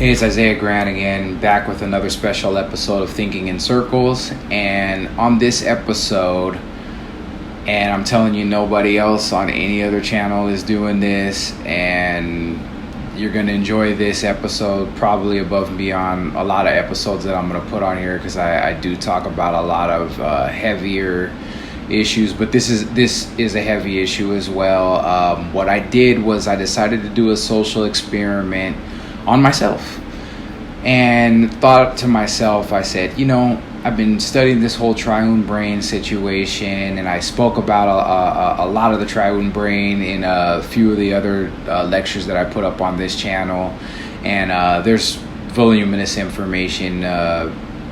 Hey, it's Isaiah Grant again, back with another special episode of Thinking in Circles. And on this episode, and I'm telling you, nobody else on any other channel is doing this, and you're going to enjoy this episode probably above and beyond a lot of episodes that I'm going to put on here, because I do talk about a lot of heavier issues, but this is a heavy issue as well. What I did was I decided to do a social experiment on myself, and thought to myself, I said, I've been studying this whole Triune Brain situation, and I spoke about a lot of the Triune Brain in a few of the other lectures that I put up on this channel, and there's voluminous information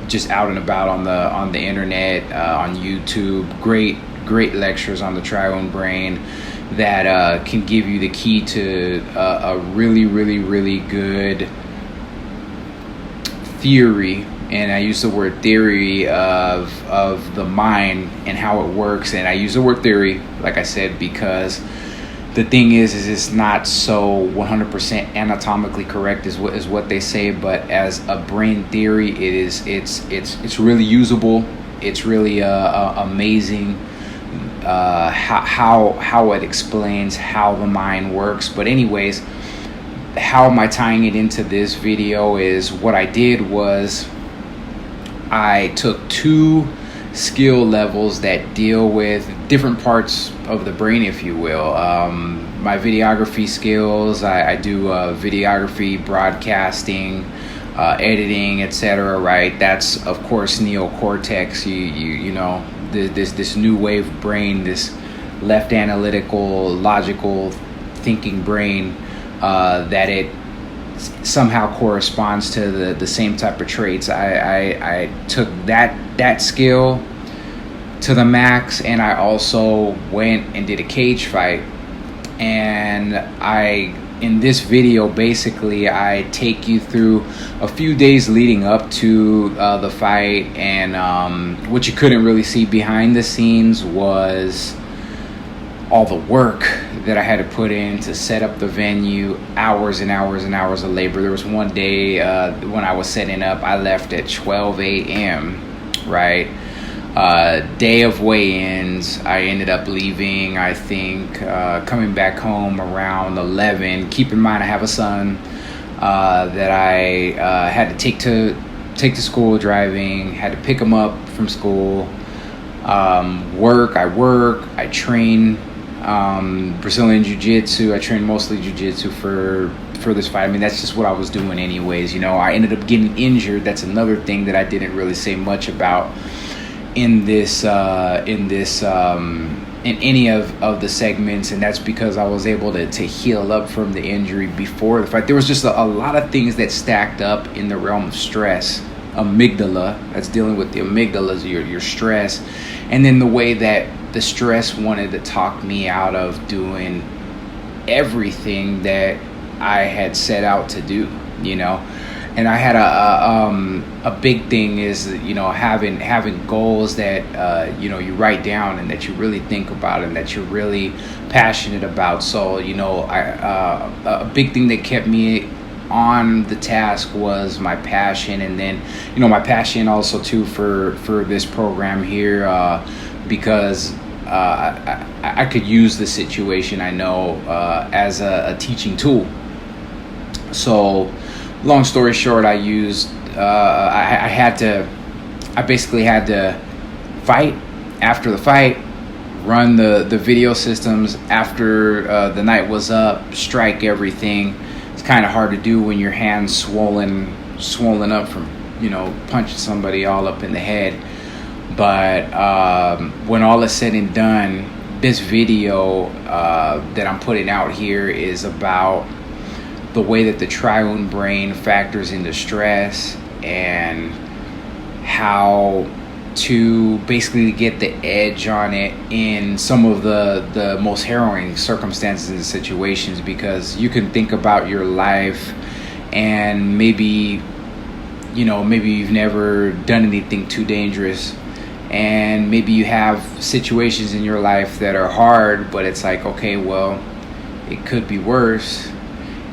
just out and about on the internet, on YouTube, great lectures on the Triune Brain that can give you the key to a really good theory. And I use the word theory of the mind and how it works. And I use the word theory, like I said, because the thing is it's not so 100% anatomically correct is what they say, but as a brain theory, it's really usable. It's really amazing how it explains how the mind works. But anyways, how am I tying it into this video is what I did was I took two skill levels that deal with different parts of the brain, if you will. My videography skills, I do videography, broadcasting, editing, etc. Right? That's of course neocortex. You know, this new wave brain, this left analytical, logical thinking brain, that it somehow corresponds to the same type of traits. I took that skill to the max, and I also went and did a cage fight. And in this video, basically, I take you through a few days leading up to the fight, and what you couldn't really see behind the scenes was all the work that I had to put in to set up the venue, hours and hours and hours of labor. There was one day when I was setting up, I left at 12 a.m., right? Day of weigh-ins, I ended up leaving, I think, coming back home around 11. Keep in mind, I have a son that I had to take to school driving, had to pick him up from school. I train Brazilian Jiu-Jitsu. I train mostly Jiu-Jitsu for this fight. I mean, that's just what I was doing anyways. I ended up getting injured. That's another thing that I didn't really say much about in any of the segments, and that's because I was able to heal up from the injury before the fight. There was just a lot of things that stacked up in the realm of stress. Amygdala, that's dealing with the amygdalas, your stress, and then the way that the stress wanted to talk me out of doing everything that I had set out to do, And I had a big thing is, having goals that, you write down and that you really think about and that you're really passionate about. So, a big thing that kept me on the task was my passion, and then my passion also too for this program here, because I could use the situation I know as a teaching tool. So long story short, I basically had to fight. After the fight, run the video systems after the night was up, strike everything. It's kind of hard to do when your hand's swollen up from punching somebody all up in the head. But when all is said and done, this video that I'm putting out here is about the way that the Triune Brain factors into stress, and how to basically get the edge on it in some of the most harrowing circumstances and situations. Because you can think about your life, and maybe you've never done anything too dangerous, and maybe you have situations in your life that are hard, but it's like, okay, well, it could be worse.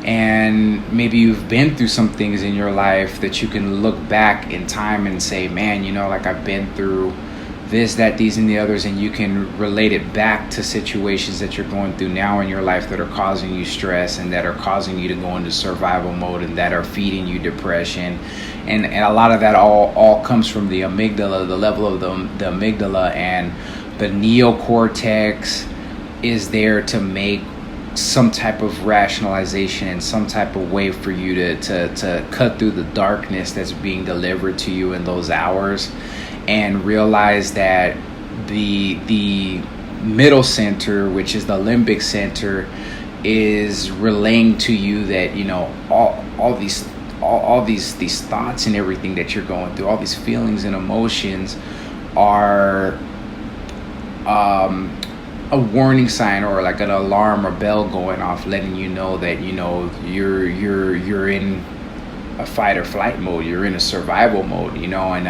And maybe you've been through some things in your life that you can look back in time and say, man, you know, like I've been through this, that, these, and the others, and you can relate it back to situations that you're going through now in your life that are causing you stress and that are causing you to go into survival mode and that are feeding you depression. And a lot of that all comes from the amygdala, the level of the amygdala, and the neocortex is there to make some type of rationalization and some type of way for you to cut through the darkness that's being delivered to you in those hours, and realize that the middle center, which is the limbic center, is relaying to you that, you know, all these thoughts and everything that you're going through, all these feelings and emotions are a warning sign, or like an alarm or bell going off, letting you know that, you know, you're in a fight or flight mode, you're in a survival mode, you know. And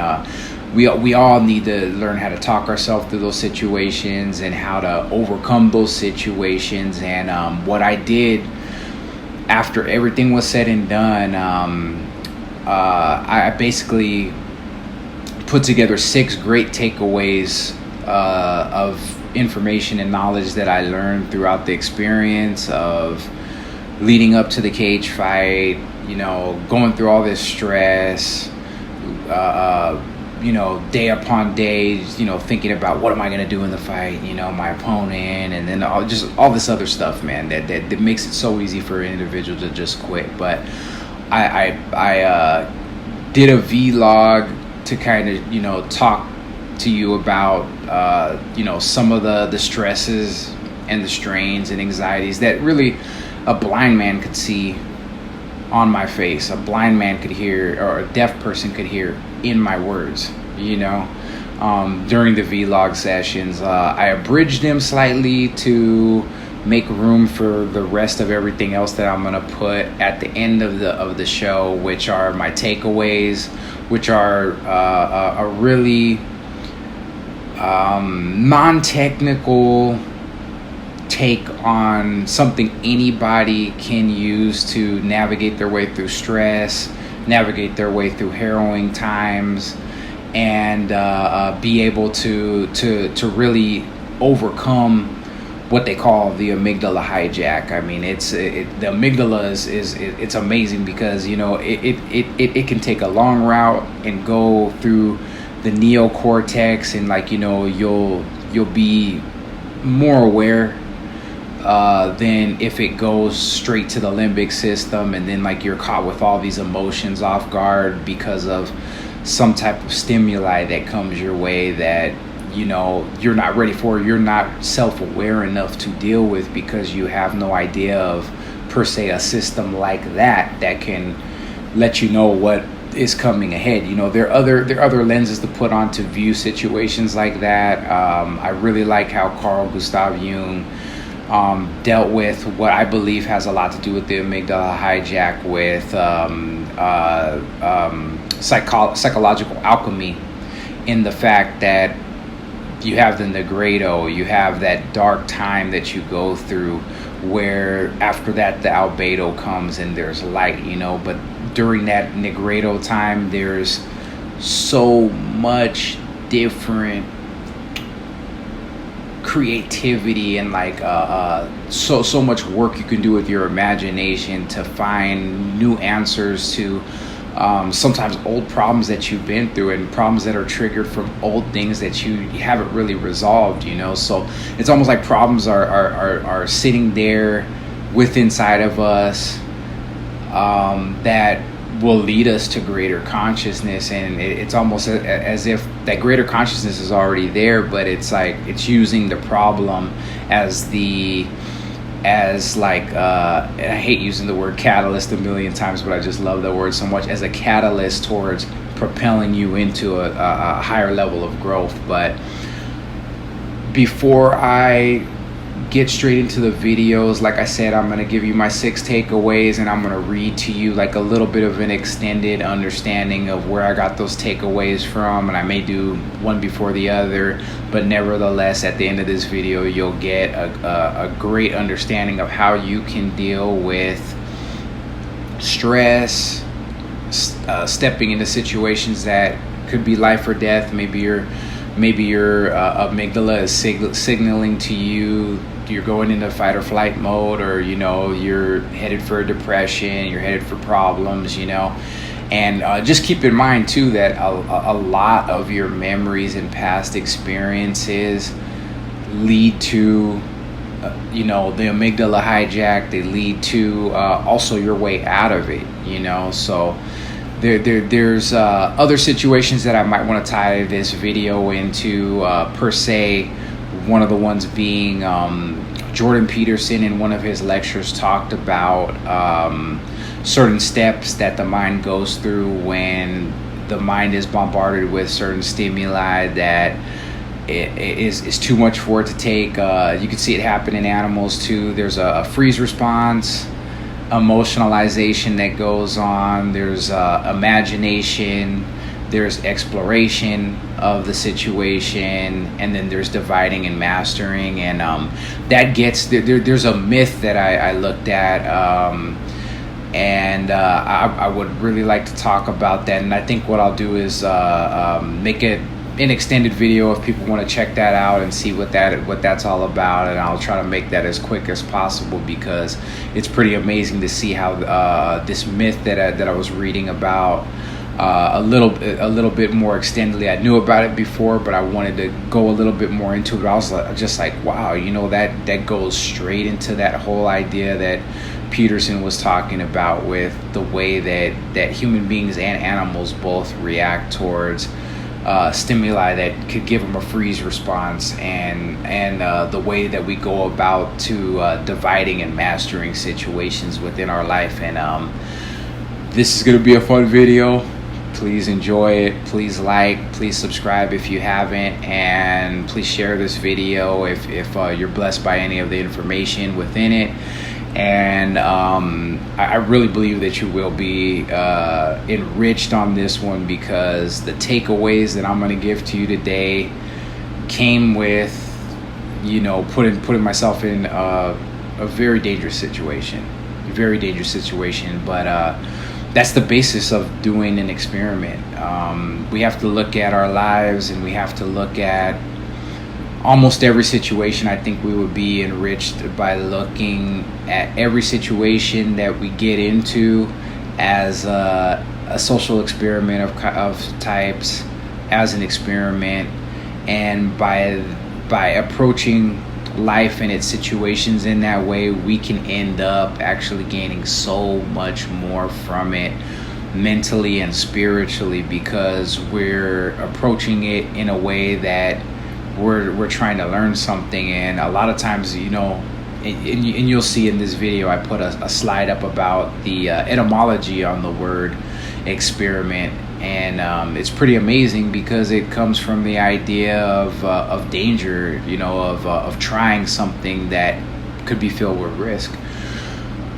we all need to learn how to talk ourselves through those situations and how to overcome those situations. And what I did after everything was said and done, I basically put together 6 great takeaways of information and knowledge that I learned throughout the experience of leading up to the cage fight, you know, going through all this stress, you know, day upon day, you know, thinking about what am I going to do in the fight, you know, my opponent, and then all this other stuff, man, that makes it so easy for an individual to just quit. But I did a vlog to kind of, you know, talk to you about you know, some of the stresses and the strains and anxieties that really a blind man could see on my face, a blind man could hear, or a deaf person could hear in my words, you know. During the vlog sessions, I abridged them slightly to make room for the rest of everything else that I'm gonna put at the end of the show, which are my takeaways, which are a really non-technical take on something anybody can use to navigate their way through stress, navigate their way through harrowing times, and be able to really overcome what they call the amygdala hijack. I mean, the amygdala is it's amazing because, you know, it can take a long route and go through the neocortex, and, like, you know, you'll be more aware than if it goes straight to the limbic system, and then, like, you're caught with all these emotions off guard because of some type of stimuli that comes your way that, you know, you're not ready for, you're not self-aware enough to deal with, because you have no idea of, per se, a system like that can let you know what is coming ahead. You know, there are other lenses to put on to view situations like that. I really like how Carl Gustav Jung dealt with what I believe has a lot to do with the amygdala hijack, with psychological alchemy, in the fact that you have the nigredo, you have that dark time that you go through, where after that the albedo comes and there's light, you know. But during that nigredo time, there's so much different creativity and, like, so much work you can do with your imagination to find new answers to sometimes old problems that you've been through, and problems that are triggered from old things that you haven't really resolved, you know. So it's almost like problems are sitting there inside of us, that will lead us to greater consciousness. And it's almost as if that greater consciousness is already there, but it's like it's using the problem as like and I hate using the word catalyst a million times, but I just love that word so much, as a catalyst towards propelling you into a higher level of growth. But before I get straight into the videos, like I said, I'm going to give you my 6 takeaways, and I'm going to read to you like a little bit of an extended understanding of where I got those takeaways from, and I may do one before the other, but nevertheless, at the end of this video, you'll get a great understanding of how you can deal with stress, stepping into situations that could be life or death. Maybe your amygdala is signaling to you you're going into fight or flight mode, or you're headed for a depression, you're headed for problems, and just keep in mind too that a lot of your memories and past experiences lead to the amygdala hijack. They lead to also your way out of it, so there's other situations that I might want to tie this video into, per se. One of the ones being Jordan Peterson in one of his lectures talked about certain steps that the mind goes through when the mind is bombarded with certain stimuli that it is too much for it to take. You can see it happen in animals too. There's a freeze response, emotionalization that goes on. There's imagination, there's exploration of the situation, and then there's dividing and mastering. And that gets there's a myth that I looked at, and I would really like to talk about that. And I think what I'll do is make it an extended video if people want to check that out and see what that's all about. And I'll try to make that as quick as possible, because it's pretty amazing to see how this myth that I was reading about a little bit more extendedly. I knew about it before, but I wanted to go a little bit more into it. I was just like, wow, that goes straight into that whole idea that Peterson was talking about, with the way that human beings and animals both react towards stimuli that could give them a freeze response, and the way that we go about to dividing and mastering situations within our life. And this is going to be a fun video. Please enjoy it. Please please subscribe if you haven't, and please share this video if you're blessed by any of the information within it. And I really believe that you will be enriched on this one, because the takeaways that I'm going to give to you today came with putting myself in a very dangerous situation, but that's the basis of doing an experiment. We have to look at our lives, and we have to look at almost every situation. I think we would be enriched by looking at every situation that we get into as a social experiment of types, as an experiment, and by approaching life and its situations in that way, we can end up actually gaining so much more from it, mentally and spiritually, because we're approaching it in a way that we're trying to learn something. And a lot of times, and you'll see in this video, I put a slide up about the etymology on the word experiment, and it's pretty amazing, because it comes from the idea of danger, of trying something that could be filled with risk,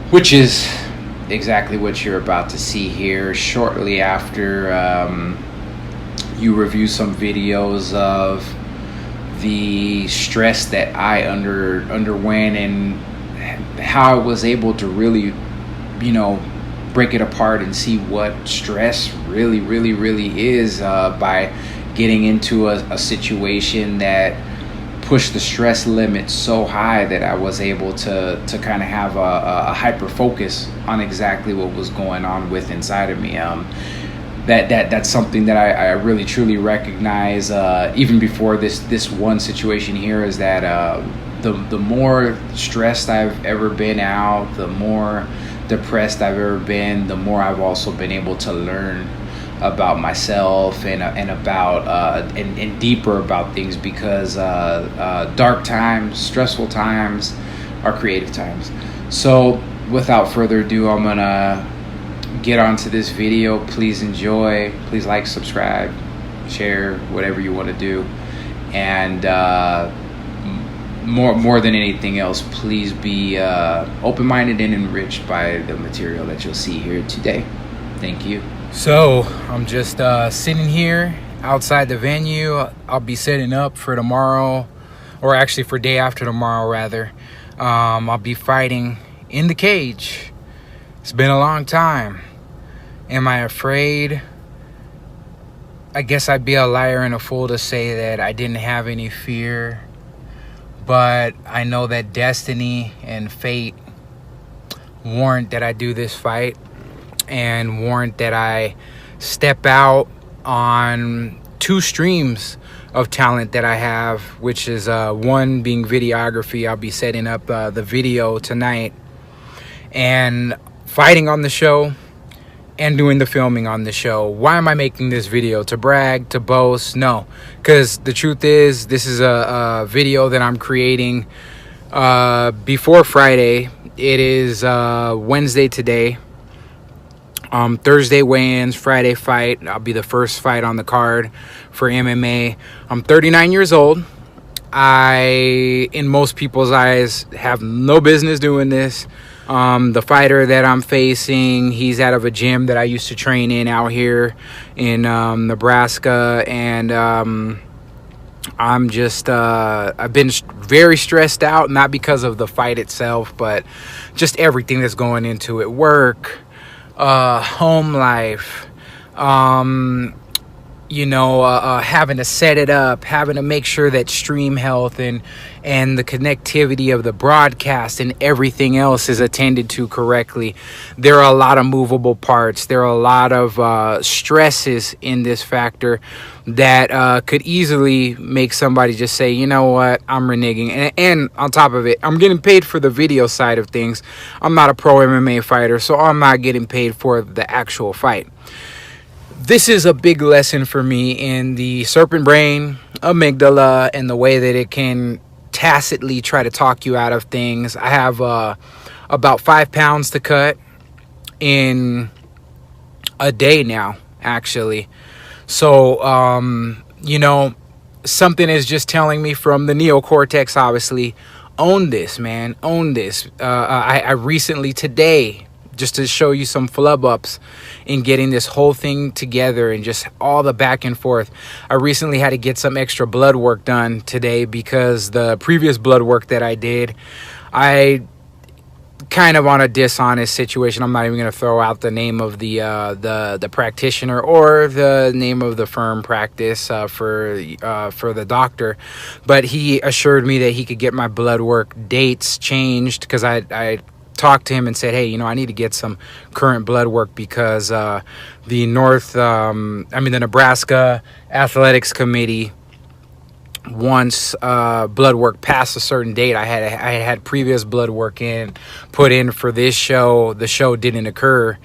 which is exactly what you're about to see here shortly after you review some videos of the stress that I underwent, and how I was able to really, break it apart and see what stress really, really, really is, by getting into a situation that pushed the stress limit so high that I was able to kind of have a hyper focus on exactly what was going on inside of me. That's something that I really truly recognize, even before this one situation here, is that the more stressed I've ever been out, the more depressed I've ever been, the more I've also been able to learn about myself and about and deeper about things, because dark times, stressful times are creative times. So without further ado, I'm gonna get onto this video. Please enjoy. Please like, subscribe, share, whatever you want to do. And more than anything else, please be open-minded and enriched by the material that you'll see here today. Thank you. So I'm just sitting here outside the venue. I'll be setting up for tomorrow, or actually for day after tomorrow rather. I'll be fighting in the cage It's been a long time. Am I afraid? I guess I'd be a liar and a fool to say that I didn't have any fear. But I know that destiny and fate warrant that I do this fight and warrant that I step out on two streams of talent that I have, which is one being videography. I'll be setting up the video tonight and fighting on the show and doing the filming on the show. Why am I making this video? To brag? To boast? No, because the truth is this is a video that I'm creating before Friday. It is Wednesday today. Thursday weigh-ins, Friday fight. I'll be the first fight on the card for MMA. I'm 39 years old. I, in most people's eyes, have no business doing this. The fighter that I'm facing, he's out of a gym that I used to train in out here in Nebraska, and I'm just I've been very stressed out, not because of the fight itself, but just everything that's going into it. Work, home life, having to set it up, having to make sure that stream health and the connectivity of the broadcast and everything else is attended to correctly. There are a lot of movable parts. There are a lot of stresses in this factor that could easily make somebody just say, you know what, I'm reneging. And on top of it, I'm getting paid for the video side of things. I'm not a pro MMA fighter, so I'm not getting paid for the actual fight. This is a big lesson for me in the serpent brain, amygdala, and the way that it can tacitly try to talk you out of things. I have about 5 pounds to cut in a day now, actually. So, something is just telling me from the neocortex, obviously, own this, man, own this. I recently, today, just to show you some flub ups in getting this whole thing together and just all the back and forth. I recently had to get some extra blood work done today because the previous blood work that I did, I kind of on a dishonest situation. I'm not even going to throw out the name of the practitioner or the name of the firm practice for the doctor, but he assured me that he could get my blood work dates changed because I talked to him and said, hey, I need to get some current blood work because the Nebraska Athletics Committee, once blood work past a certain date, I had previous blood work put in for this show. The show didn't occur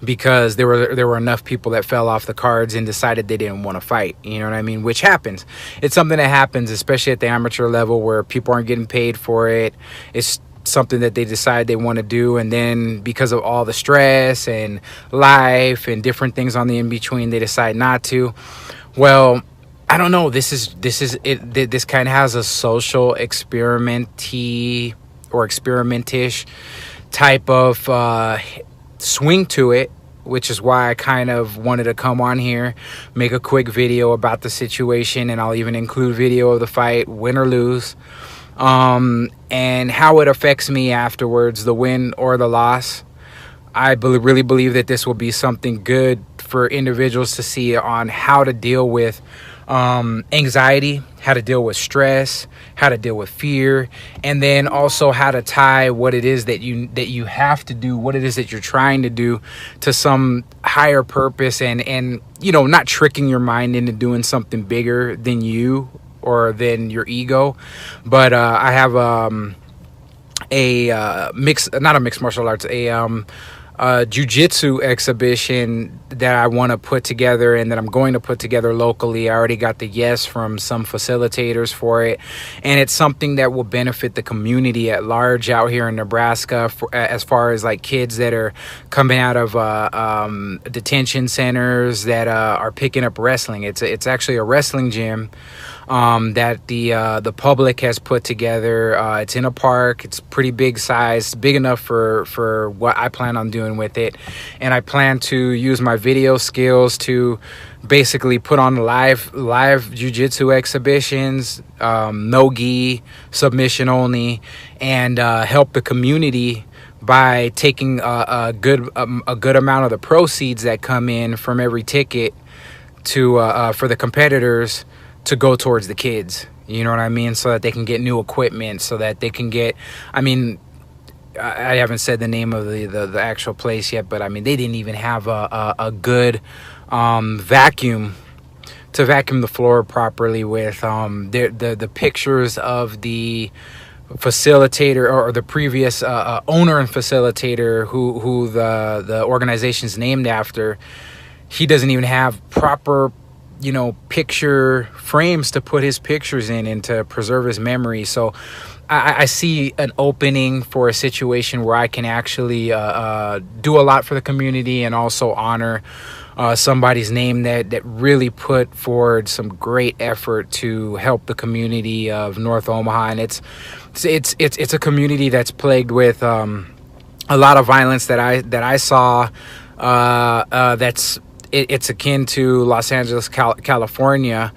because there were enough people that fell off the cards and decided they didn't want to fight. You know what I mean? Which happens. It's something that happens, especially at the amateur level where people aren't getting paid for it. It's something that they decide they want to do, and then because of all the stress and life and different things on the in-between, they decide not to. Well, I don't know. This is it. This kind of has a social experimentish type of swing to it, which is why I kind of wanted to come on here, make a quick video about the situation, and I'll even include video of the fight, win or lose, and how it affects me afterwards, the win or the loss. I really believe that this will be something good for individuals to see on how to deal with anxiety, how to deal with stress, how to deal with fear, and then also how to tie what it is that you have to do, what it is that you're trying to do, to some higher purpose, and not tricking your mind into doing something bigger than you or than your ego. But I have a mixed martial arts, jiu-jitsu exhibition that I want to put together and that I'm going to put together locally. I already got the yes from some facilitators for it, and it's something that will benefit the community at large out here in Nebraska, as far as like kids that are coming out of detention centers that are picking up wrestling. It's actually a wrestling gym that the public has put together. It's in a park. It's pretty big size, big enough for what I plan on doing with it, and I plan to use my video skills to basically put on live jiu-jitsu exhibitions, no gi, submission only, and help the community by taking a good amount of the proceeds that come in from every ticket to for the competitors to go towards the kids. You know what I mean? So that they can get new equipment, so that they can get, I mean, I haven't said the name of the actual place yet, but I mean, they didn't even have a good vacuum to vacuum the floor properly with. The pictures of the facilitator, or the previous owner and facilitator who the organization's named after, he doesn't even have proper, you know, picture frames to put his pictures in and to preserve his memory. So I see an opening for a situation where I can actually do a lot for the community, and also honor somebody's name that really put forward some great effort to help the community of North Omaha. And it's a community that's plagued with a lot of violence that I saw. It's akin to Los Angeles, California,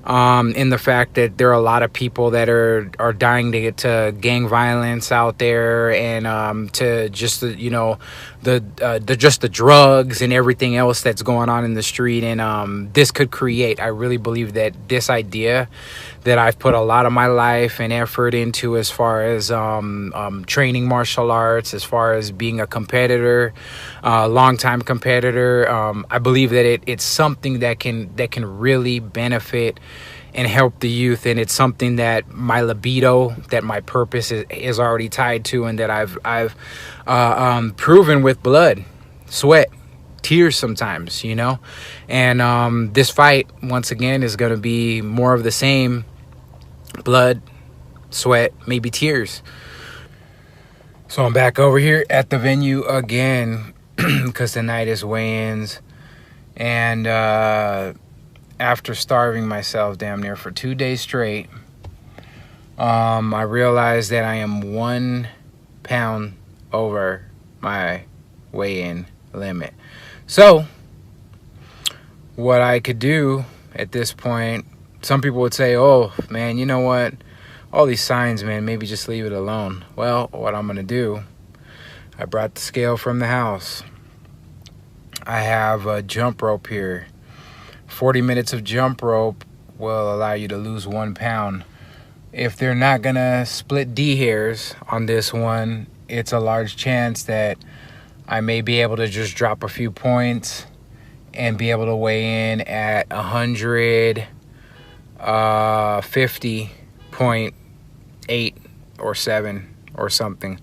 in the fact that there are a lot of people that are dying to get to gang violence out there, and to just the drugs and everything else that's going on in the street. And this could create, I really believe that this idea that I've put a lot of my life and effort into, as far as training martial arts, as far as being a competitor, long-time competitor, I believe that it's something that can really benefit and help the youth. And it's something that my libido, that my purpose is already tied to, and that I've proven with blood, sweat, tears sometimes, you know. And this fight, once again, is going to be more of the same: blood, sweat, maybe tears. So I'm back over here at the venue again, because tonight is weigh-ins. And after starving myself damn near for 2 days straight, I realized that I am 1 pound over my weigh-in limit. So what I could do at this point, some people would say, oh man, you know what, all these signs, man, maybe just leave it alone. Well, what I'm gonna do, I brought the scale from the house. I have a jump rope here. 40 minutes of jump rope will allow you to lose 1 pound. If they're not gonna split D hairs on this one, it's a large chance that I may be able to just drop a few points and be able to weigh in at 150.8 or 7 or something.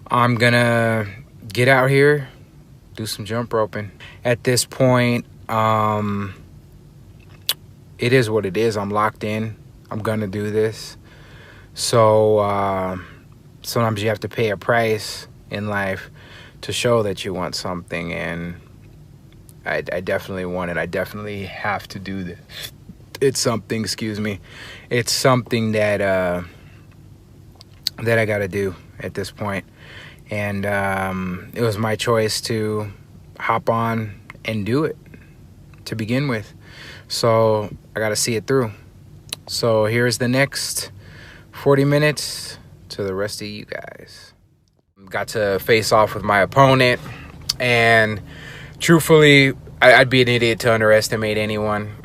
I'm gonna get out here, do some jump roping. At this point, it is what it is. I'm locked in. I'm gonna do this. So sometimes you have to pay a price in life to show that you want something, and I definitely want it. I definitely have to do this. It's something, excuse me, it's something that I gotta do at this point. And it was my choice to hop on and do it to begin with. So I gotta see it through. So here's the next 40 minutes to the rest of you guys. Got to face off with my opponent, and truthfully, I'd be an idiot to underestimate anyone.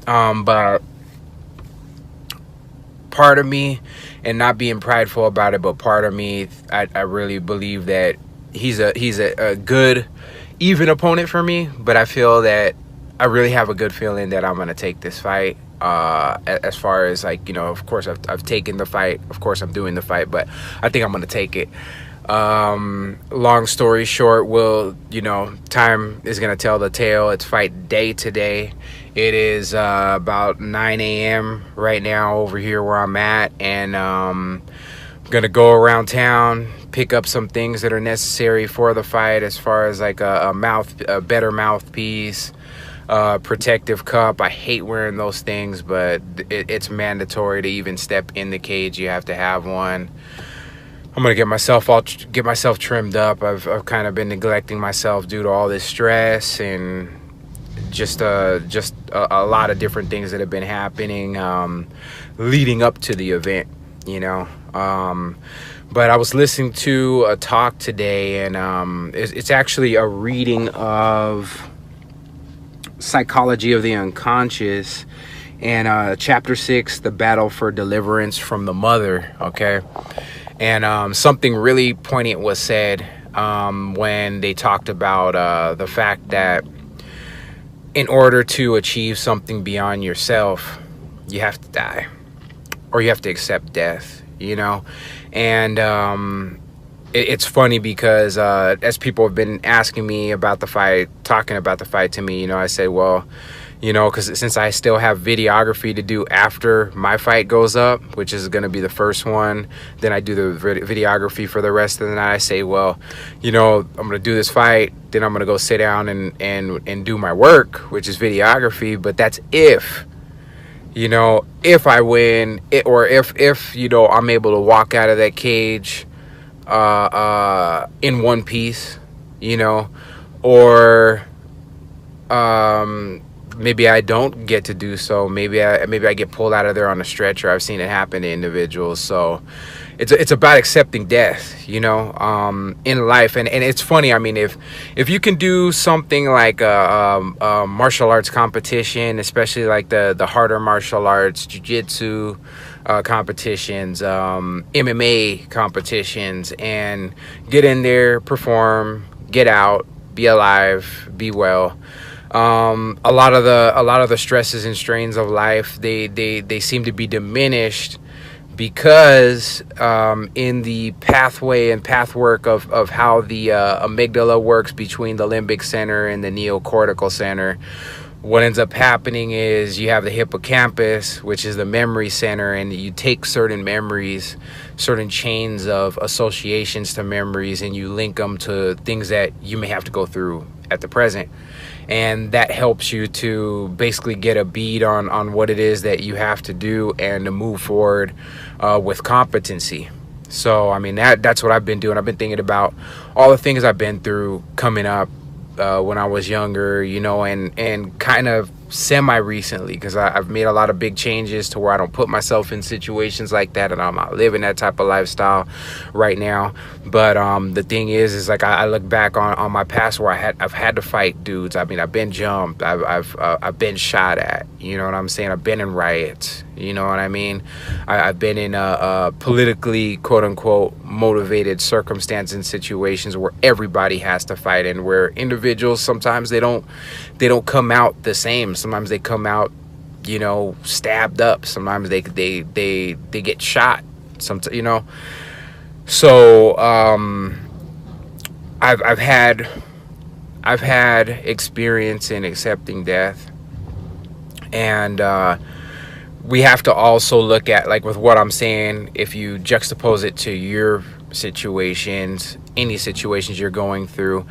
But part of me, and not being prideful about it, but part of me, I really believe that he's a good, even opponent for me. But I feel that I really have a good feeling that I'm gonna take this fight. As far as, like, you know, of course I've taken the fight, of course I'm doing the fight, but I think I'm gonna take it. Long story short, time is gonna tell the tale. It's fight day today. It is about 9 a.m. right now over here where I'm at, and I'm gonna go around town, pick up some things that are necessary for the fight, as far as like a better mouthpiece, protective cup. I hate wearing those things, but it's mandatory to even step in the cage. You have to have one. I'm gonna get myself trimmed up. I've kind of been neglecting myself due to all this stress and just a lot of different things that have been happening leading up to the event, you know. But I was listening to a talk today, and it's actually a reading of Psychology of the Unconscious, and chapter 6, The Battle for Deliverance from the Mother. Okay. And something really poignant was said when they talked about the fact that in order to achieve something beyond yourself, you have to die, or you have to accept death, you know? And it's funny because as people have been asking me about the fight, talking about the fight to me, you know, I say, well, you know, because since I still have videography to do after my fight goes up, which is going to be the first one, then I do the videography for the rest of the night. I say, well, you know, I'm going to do this fight, then I'm going to go sit down and do my work, which is videography. But that's if, you know, if I win it, or if, you know, I'm able to walk out of that cage in one piece, you know, or maybe I don't get to do so. Maybe I get pulled out of there on a stretcher. I've seen it happen to individuals. So it's about accepting death, you know, in life. And it's funny. I mean, if you can do something like a martial arts competition, especially like the harder martial arts, jiu-jitsu competitions, MMA competitions, and get in there, perform, get out, be alive, be well. A lot of the stresses and strains of life, they seem to be diminished because in the pathway and pathwork of how the amygdala works between the limbic center and the neocortical center, what ends up happening is you have the hippocampus, which is the memory center, and you take certain memories, certain chains of associations to memories, and you link them to things that you may have to go through at the present. And that helps you to basically get a bead on what it is that you have to do and to move forward with competency. So, I mean, that's what I've been doing. I've been thinking about all the things I've been through coming up when I was younger, you know, and kind of semi-recently, because I've made a lot of big changes to where I don't put myself in situations like that, and I'm not living that type of lifestyle right now. But the thing is like I look back on my past where I've had to fight dudes. I mean, I've been jumped, I've been shot at, you know what I'm saying? I've been in riots, you know what I mean? I've been in politically quote unquote motivated circumstances and situations where everybody has to fight, and where individuals sometimes they don't come out the same. Sometimes they come out, you know, stabbed up. Sometimes they get shot. Sometimes, you know. So I've had experience in accepting death, and we have to also look at, like with what I'm saying, if you juxtapose it to your situations, any situations you're going through,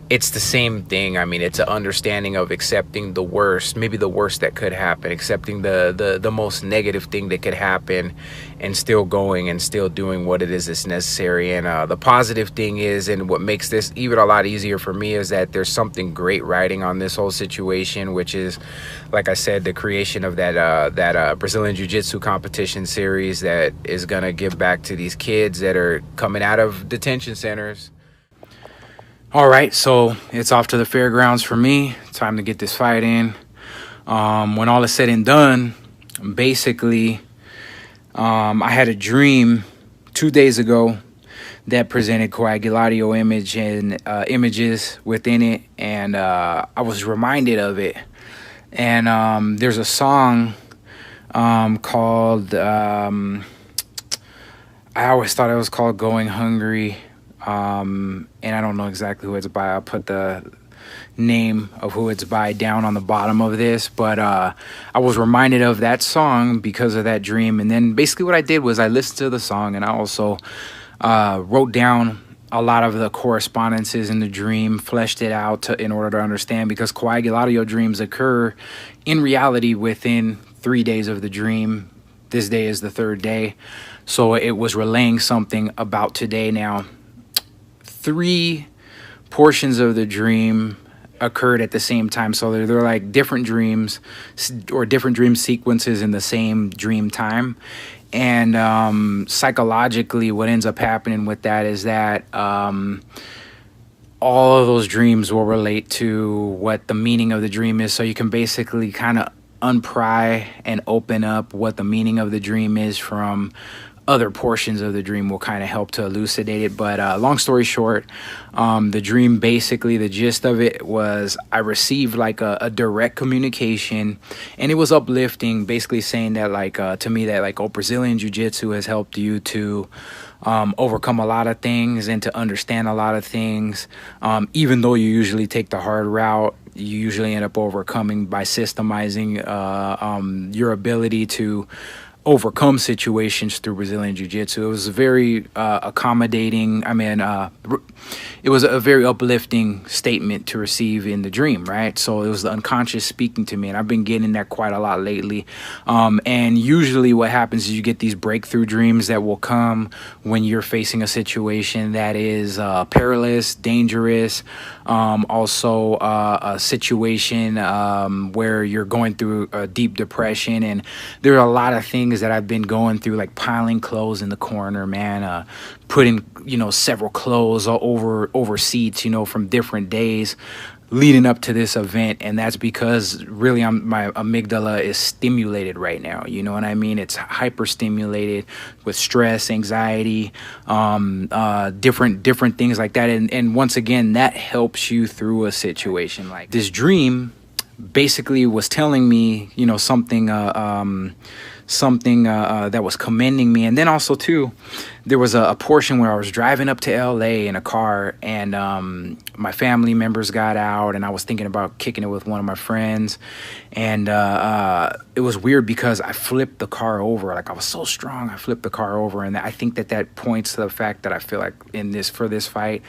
it's the same thing. I mean, it's an understanding of accepting the worst, maybe the worst that could happen, accepting the most negative thing that could happen, and still going and still doing what it is that's necessary. And the positive thing is, and what makes this even a lot easier for me, is that there's something great writing on this whole situation, which is, like I said, the creation of that Brazilian Jiu-Jitsu competition series that is gonna give back to these kids that are coming out of detention centers. All right, so it's off to the fairgrounds for me. Time to get this fight in. When all is said and done, basically, I had a dream 2 days ago that presented coagulatio image and images within it, and I was reminded of it. And there's a song called, I always thought it was called Going Hungry. And I don't know exactly who it's by. I'll put the name of who it's by down on the bottom of this, but I was reminded of that song because of that dream. And then basically what I did was I listened to the song, and I also wrote down a lot of the correspondences in the dream, fleshed it out in order to understand, because coagulatio dreams occur in reality within 3 days of the dream. This day is the third day, so it was relaying something about today. Now, 3 portions of the dream occurred at the same time. So they're like different dreams or different dream sequences in the same dream time. And psychologically, what ends up happening with that is that all of those dreams will relate to what the meaning of the dream is. So you can basically kind of unpry and open up what the meaning of the dream is from other portions of the dream will kind of help to elucidate it. But long story short, the dream, basically the gist of it was I received like a direct communication, and it was uplifting, basically saying that like to me that like, oh, Brazilian Jiu-Jitsu has helped you to overcome a lot of things and to understand a lot of things. Even though you usually take the hard route, you usually end up overcoming by systemizing your ability to overcome situations through Brazilian Jiu-Jitsu. It was very accommodating. I mean, it was a very uplifting statement to receive in the dream, right? So it was the unconscious speaking to me, and I've been getting that quite a lot lately. And usually what happens is you get these breakthrough dreams that will come when you're facing a situation that is perilous, dangerous, also a situation where you're going through a deep depression, and there are a lot of things that I've been going through, like piling clothes in the corner, man, putting, you know, several clothes over seats, you know, from different days leading up to this event. And that's because really my amygdala is stimulated right now, you know what I mean? It's hyper stimulated with stress, anxiety, different things like that. And once again, that helps you through a situation. Like this dream basically was telling me, you know, something that was commending me. And then also too, there was a portion where I was driving up to LA in a car, and my family members got out, and I was thinking about kicking it with one of my friends. And it was weird because I flipped the car over. Like I was so strong, I flipped the car over. And I think that points to the fact that I feel like for this fight,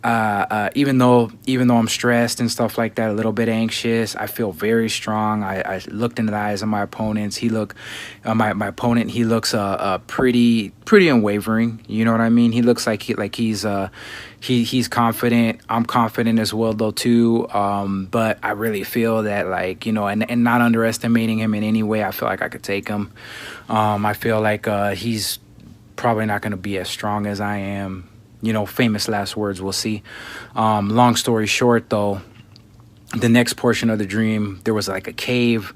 even though I'm stressed and stuff like that, a little bit anxious, I feel very strong. I looked into the eyes of my opponents. My opponent, he looks pretty unwavering. You know what I mean? He looks like he's confident. I'm confident as well though too. But I really feel that, like, you know, and not underestimating him in any way, I feel like I could take him. I feel like he's probably not going to be as strong as I am. You know, famous last words, we'll see. Long story short, though, the next portion of the dream, there was like a cave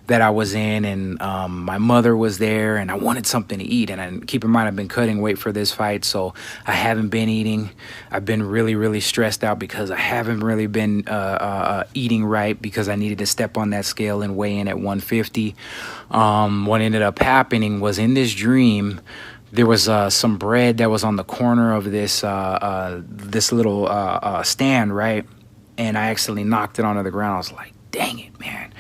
that I was in, and my mother was there, and I wanted something to eat. And keep in mind, I've been cutting weight for this fight, so I haven't been eating. I've been really, really stressed out because I haven't really been eating right, because I needed to step on that scale and weigh in at 150. What ended up happening was, in this dream, there was some bread that was on the corner of this little stand, right? And I accidentally knocked it onto the ground. I was like, dang it, man.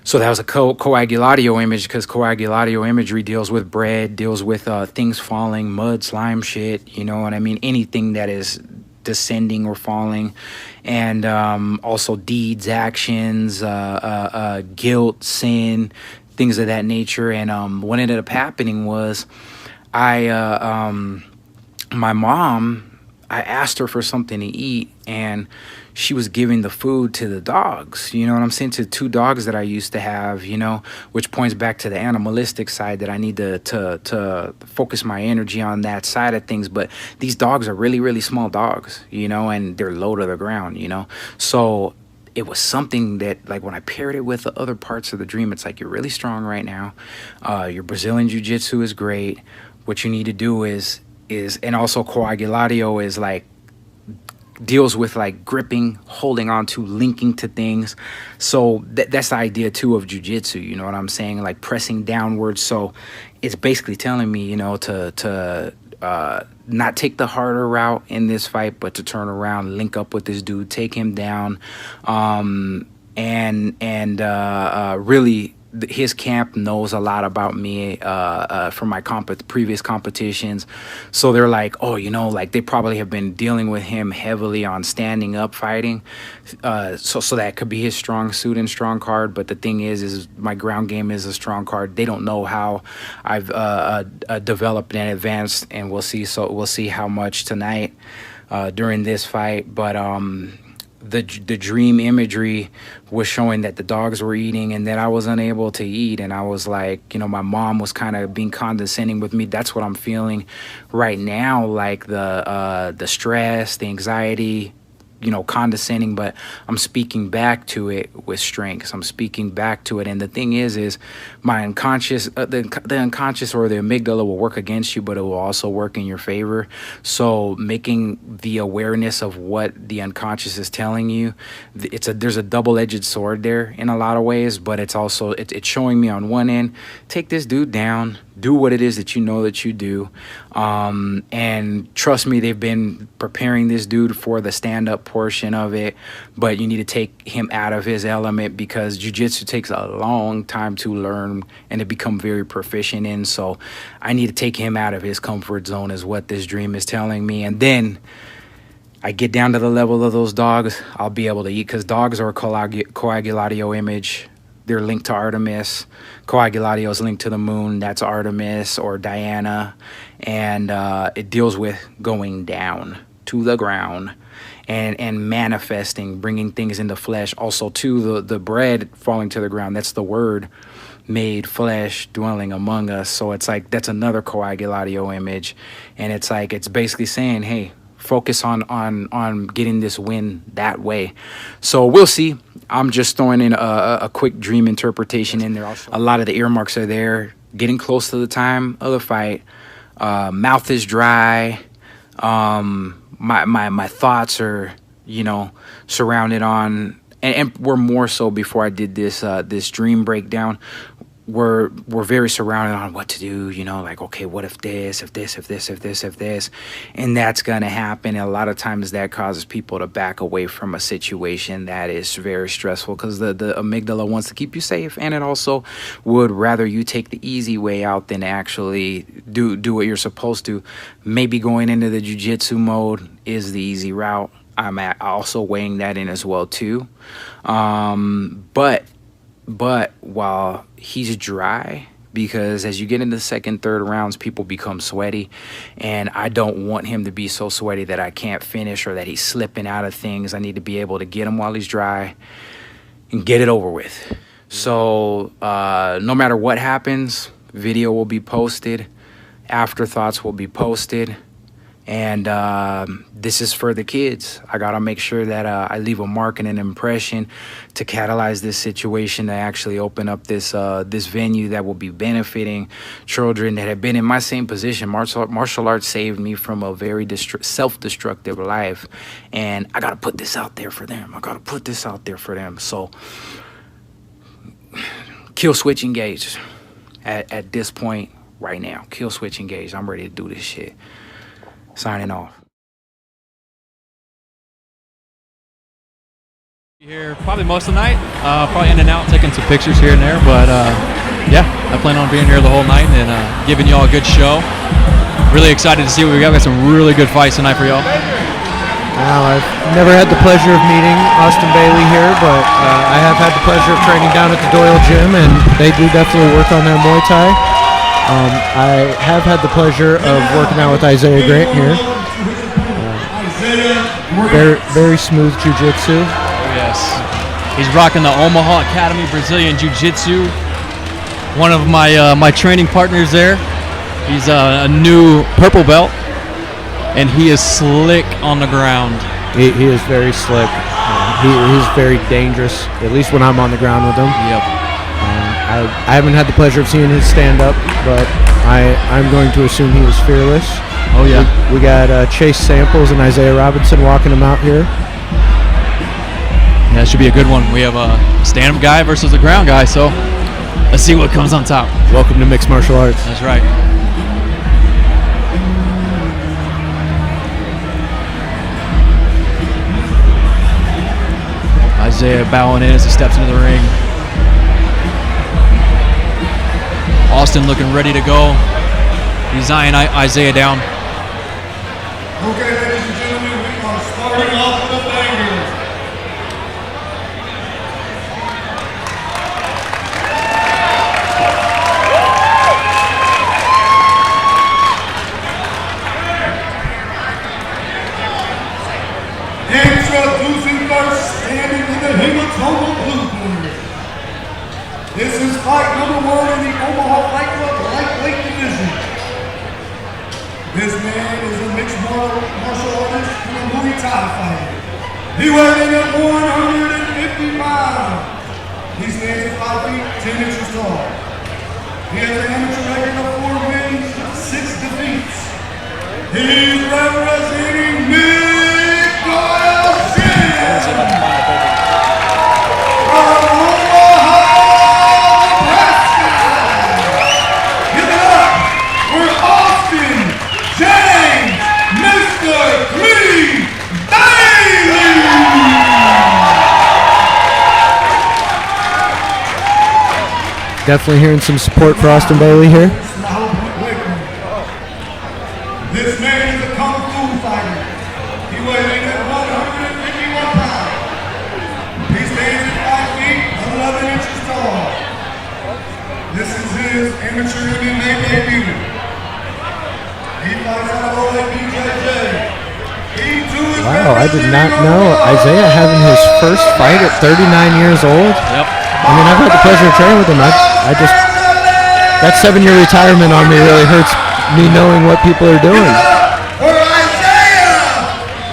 So that was a coagulatio image, because coagulatio imagery deals with bread, deals with things falling, mud, slime, shit, you know what I mean? Anything that is descending or falling. And also deeds, actions, guilt, sin, things of that nature. And what ended up happening was, my mom, I asked her for something to eat, and she was giving the food to the dogs, you know what I'm saying, to 2 dogs that I used to have, you know, which points back to the animalistic side, that I need to focus my energy on that side of things. But these dogs are really, really small dogs, you know, and they're low to the ground, you know. So it was something that, like, when I paired it with the other parts of the dream, it's like, you're really strong right now. Your Brazilian Jiu-Jitsu is great. What you need to do is, and also coagulatio is like, deals with like gripping, holding on to, linking to things. So that's the idea too of jiu-jitsu, you know what I'm saying? Like pressing downwards. So it's basically telling me, you know, to not take the harder route in this fight, but to turn around, link up with this dude, take him down, and really, his camp knows a lot about me from my previous competitions. So they're like, oh, you know, like they probably have been dealing with him heavily on standing up fighting. So that could be his strong suit and strong card. But the thing is my ground game is a strong card. They don't know how I've developed and advanced, and we'll see. So we'll see how much tonight during this fight. But the dream imagery was showing that the dogs were eating and that I was unable to eat. And I was like, you know, my mom was kind of being condescending with me. That's what I'm feeling right now, like the stress, the anxiety, you know, condescending, but I'm speaking back to it with strengths. I'm speaking back to it. And the thing is my unconscious, the unconscious or the amygdala will work against you, but it will also work in your favor. So making the awareness of what the unconscious is telling you, there's a double-edged sword there in a lot of ways, but it's also, it's showing me on one end, take this dude down, do what it is that you know that you do. And trust me, they've been preparing this dude for the stand-up portion of it, but you need to take him out of his element because jiu-jitsu takes a long time to learn and to become very proficient in. So I need to take him out of his comfort zone is what this dream is telling me. And then I get down to the level of those dogs, I'll be able to eat, because dogs are a coagulatio image. They're linked to Artemis. Coagulatio is linked to the moon. That's Artemis or Diana. And it deals with going down to the ground and manifesting, bringing things into flesh. Also, too, the bread falling to the ground, that's the word made flesh dwelling among us. So it's like that's another coagulatio image. And it's like it's basically saying, hey, focus on getting this win that way. So we'll see. I'm just throwing in a quick dream interpretation in there. Also, a lot of the earmarks are there. Getting close to the time of the fight. Mouth is dry. My thoughts are, you know, surrounded on, and were more so before I did this dream breakdown. We're very surrounded on what to do, you know, like, okay, what if this, if this, if this, if this, if this, and that's going to happen. And a lot of times that causes people to back away from a situation that is very stressful because the amygdala wants to keep you safe, and it also would rather you take the easy way out than actually do what you're supposed to. Maybe going into the jiu-jitsu mode is the easy route. I'm also weighing that in as well too. But while he's dry, because as you get into the second, third rounds, people become sweaty, and I don't want him to be so sweaty that I can't finish or that he's slipping out of things. I need to be able to get him while he's dry and get it over with. So no matter what happens, video will be posted, afterthoughts will be posted. And this is for the kids. I gotta make sure that I leave a mark and an impression to catalyze this situation, to actually open up this venue that will be benefiting children that have been in my same position. Martial arts saved me from a very self-destructive life, and I gotta put this out there for them. I gotta put this out there for them. So kill switch engage at this point right now. Kill switch engage. I'm ready to do this shit. Signing off. Here probably most of the night, probably in and out, taking some pictures here and there, but yeah, I plan on being here the whole night and giving y'all a good show. Really excited to see what we got. We got some really good fights tonight for y'all. Well, I've never had the pleasure of meeting Austin Bailey here, but I have had the pleasure of training down at the Doyle Gym, and they do definitely work on their Muay Thai. I have had the pleasure of working out with Isaiah Grant here. Very smooth jiu-jitsu. Yes. He's rocking the Omaha Academy Brazilian Jiu-Jitsu. One of my training partners there. He's a new purple belt, and he is slick on the ground. He is very slick. He's very dangerous, at least when I'm on the ground with him. Yep. I haven't had the pleasure of seeing his stand-up, but I'm going to assume he was fearless. Oh, yeah. We got Chase Samples and Isaiah Robinson walking him out here. Yeah, that should be a good one. We have a stand-up guy versus a ground guy, so let's see what comes on top. Welcome to mixed martial arts. That's right. Isaiah bowing in as he steps into the ring. Austin looking ready to go. He's eyeing Isaiah down. Okay, ladies and gentlemen, we are starting off the bangers. Introducing first This man is a mixed martial artist and a Muay Thai fighter. He weighs in at 150 pounds. He stands at 5 feet 10 inches tall. He has an amateur record of 4 wins, 6 defeats. He's representing Mid-Doyle Gym. From Omaha, Nebraska. Give it up for Austin James, Mr. Clee Bailey. Definitely hearing some support for Austin Bailey here. This man is a kung fu fighter. He weighs in at 151 pounds. He stands at 5 feet 11 inches tall. This is his amateur MMA debut. He fights out of OABJJ. He too is Wow, I did not know Isaiah having his first fight at 39 years old. Yep. I mean, I've had the pleasure of training with him. I just, that 7-year retirement on me really hurts me knowing what people are doing. For Isaiah,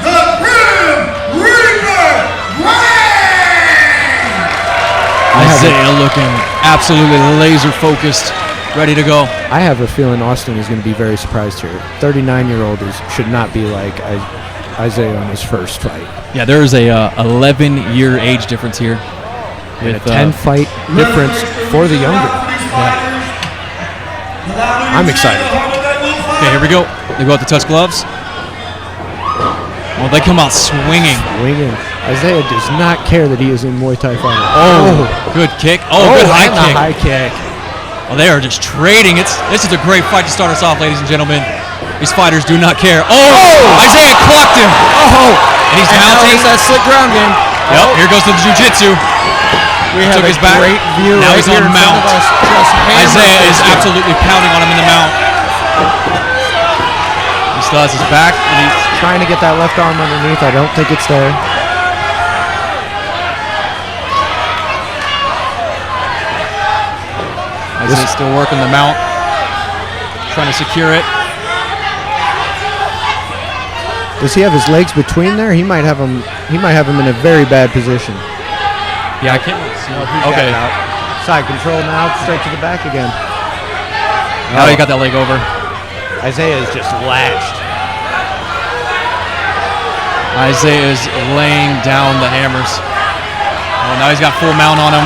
the Grim Reaper Brain! Isaiah looking absolutely laser focused, ready to go. I have a feeling Austin is going to be very surprised here. 39-year-old should not be like Isaiah on his first fight. Yeah, there is a 11-year age difference here. And a 10-fight difference for the younger. I'm excited. Okay, here we go. They go out to touch gloves. Well, they come out swinging. Isaiah does not care that he is in Muay Thai fighting. Oh, good kick. Oh, good high and kick. a high kick. Well, they are just trading. This is a great fight to start us off, ladies and gentlemen. These fighters do not care. Oh! Isaiah clocked him. Oh! And he's now mounting. he's that slick ground game. Yep, here goes the jiu-jitsu. We have Took a his back. great view Now right he's here on in front mount. of us. Just hammered Isaiah is this guy. absolutely pounding on him in the mount. He still has his back, and he's Trying to get that left arm underneath. I don't think it's there. Isaiah's still working the mount, trying to secure it. Does he have his legs between there? He might have him. He might have him in a very bad position. Yeah, I can't. Okay. Side control now, straight to the back again. Now he got that leg over. Isaiah is just lashed. Isaiah is laying down the hammers. Oh, now he's got full mount on him.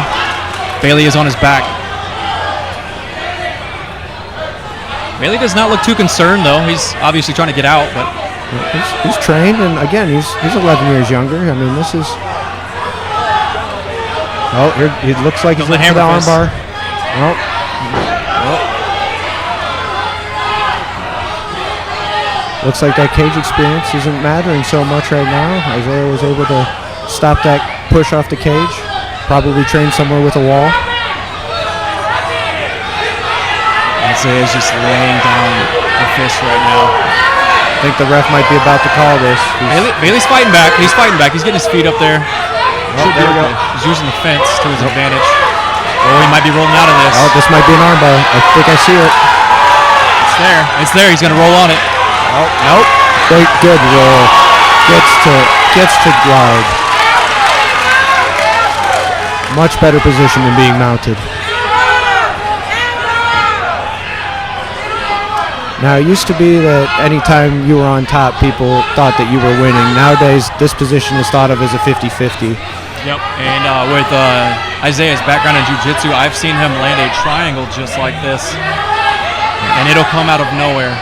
Bailey is on his back. Bailey does not look too concerned, though. He's obviously trying to get out, but He's trained, and again, he's 11 years younger. I mean, this is. Oh, here it looks like he's looking for the armbar. Oh. Looks like that cage experience isn't mattering so much right now. Isaiah was able to stop that push off the cage. Probably trained somewhere with a wall. Isaiah's just laying down the fist right now. I think the ref might be about to call this. Bailey's fighting back. He's fighting back. He's getting his feet up there. Oh, there we go. He's using the fence to his advantage. Oh, he might be rolling out of this. Oh, this might be an armbar. I think I see it. It's there. It's there. He's going to roll on it. Oh, nope. Great, good roll. Gets to guard. Much better position than being mounted. Now, it used to be that anytime you were on top, people thought that you were winning. Nowadays, this position is thought of as a 50-50. Yep, and with Isaiah's background in jiu-jitsu, I've seen him land a triangle just like this, and it'll come out of nowhere.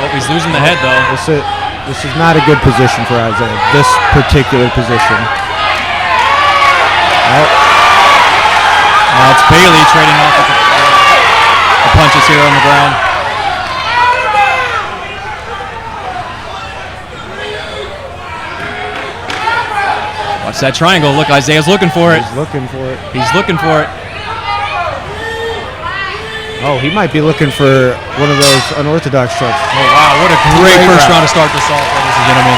Oh, he's losing the head, though. This is not a good position for Isaiah, this particular position. Oh. Now it's Bailey trading off the punches here on the ground. Watch that triangle. Look, Isaiah's looking for it. He's looking for it. He's looking for it. Oh, he might be looking for one of those unorthodox strikes. Oh, wow. What a great first round to start this off, ladies and gentlemen.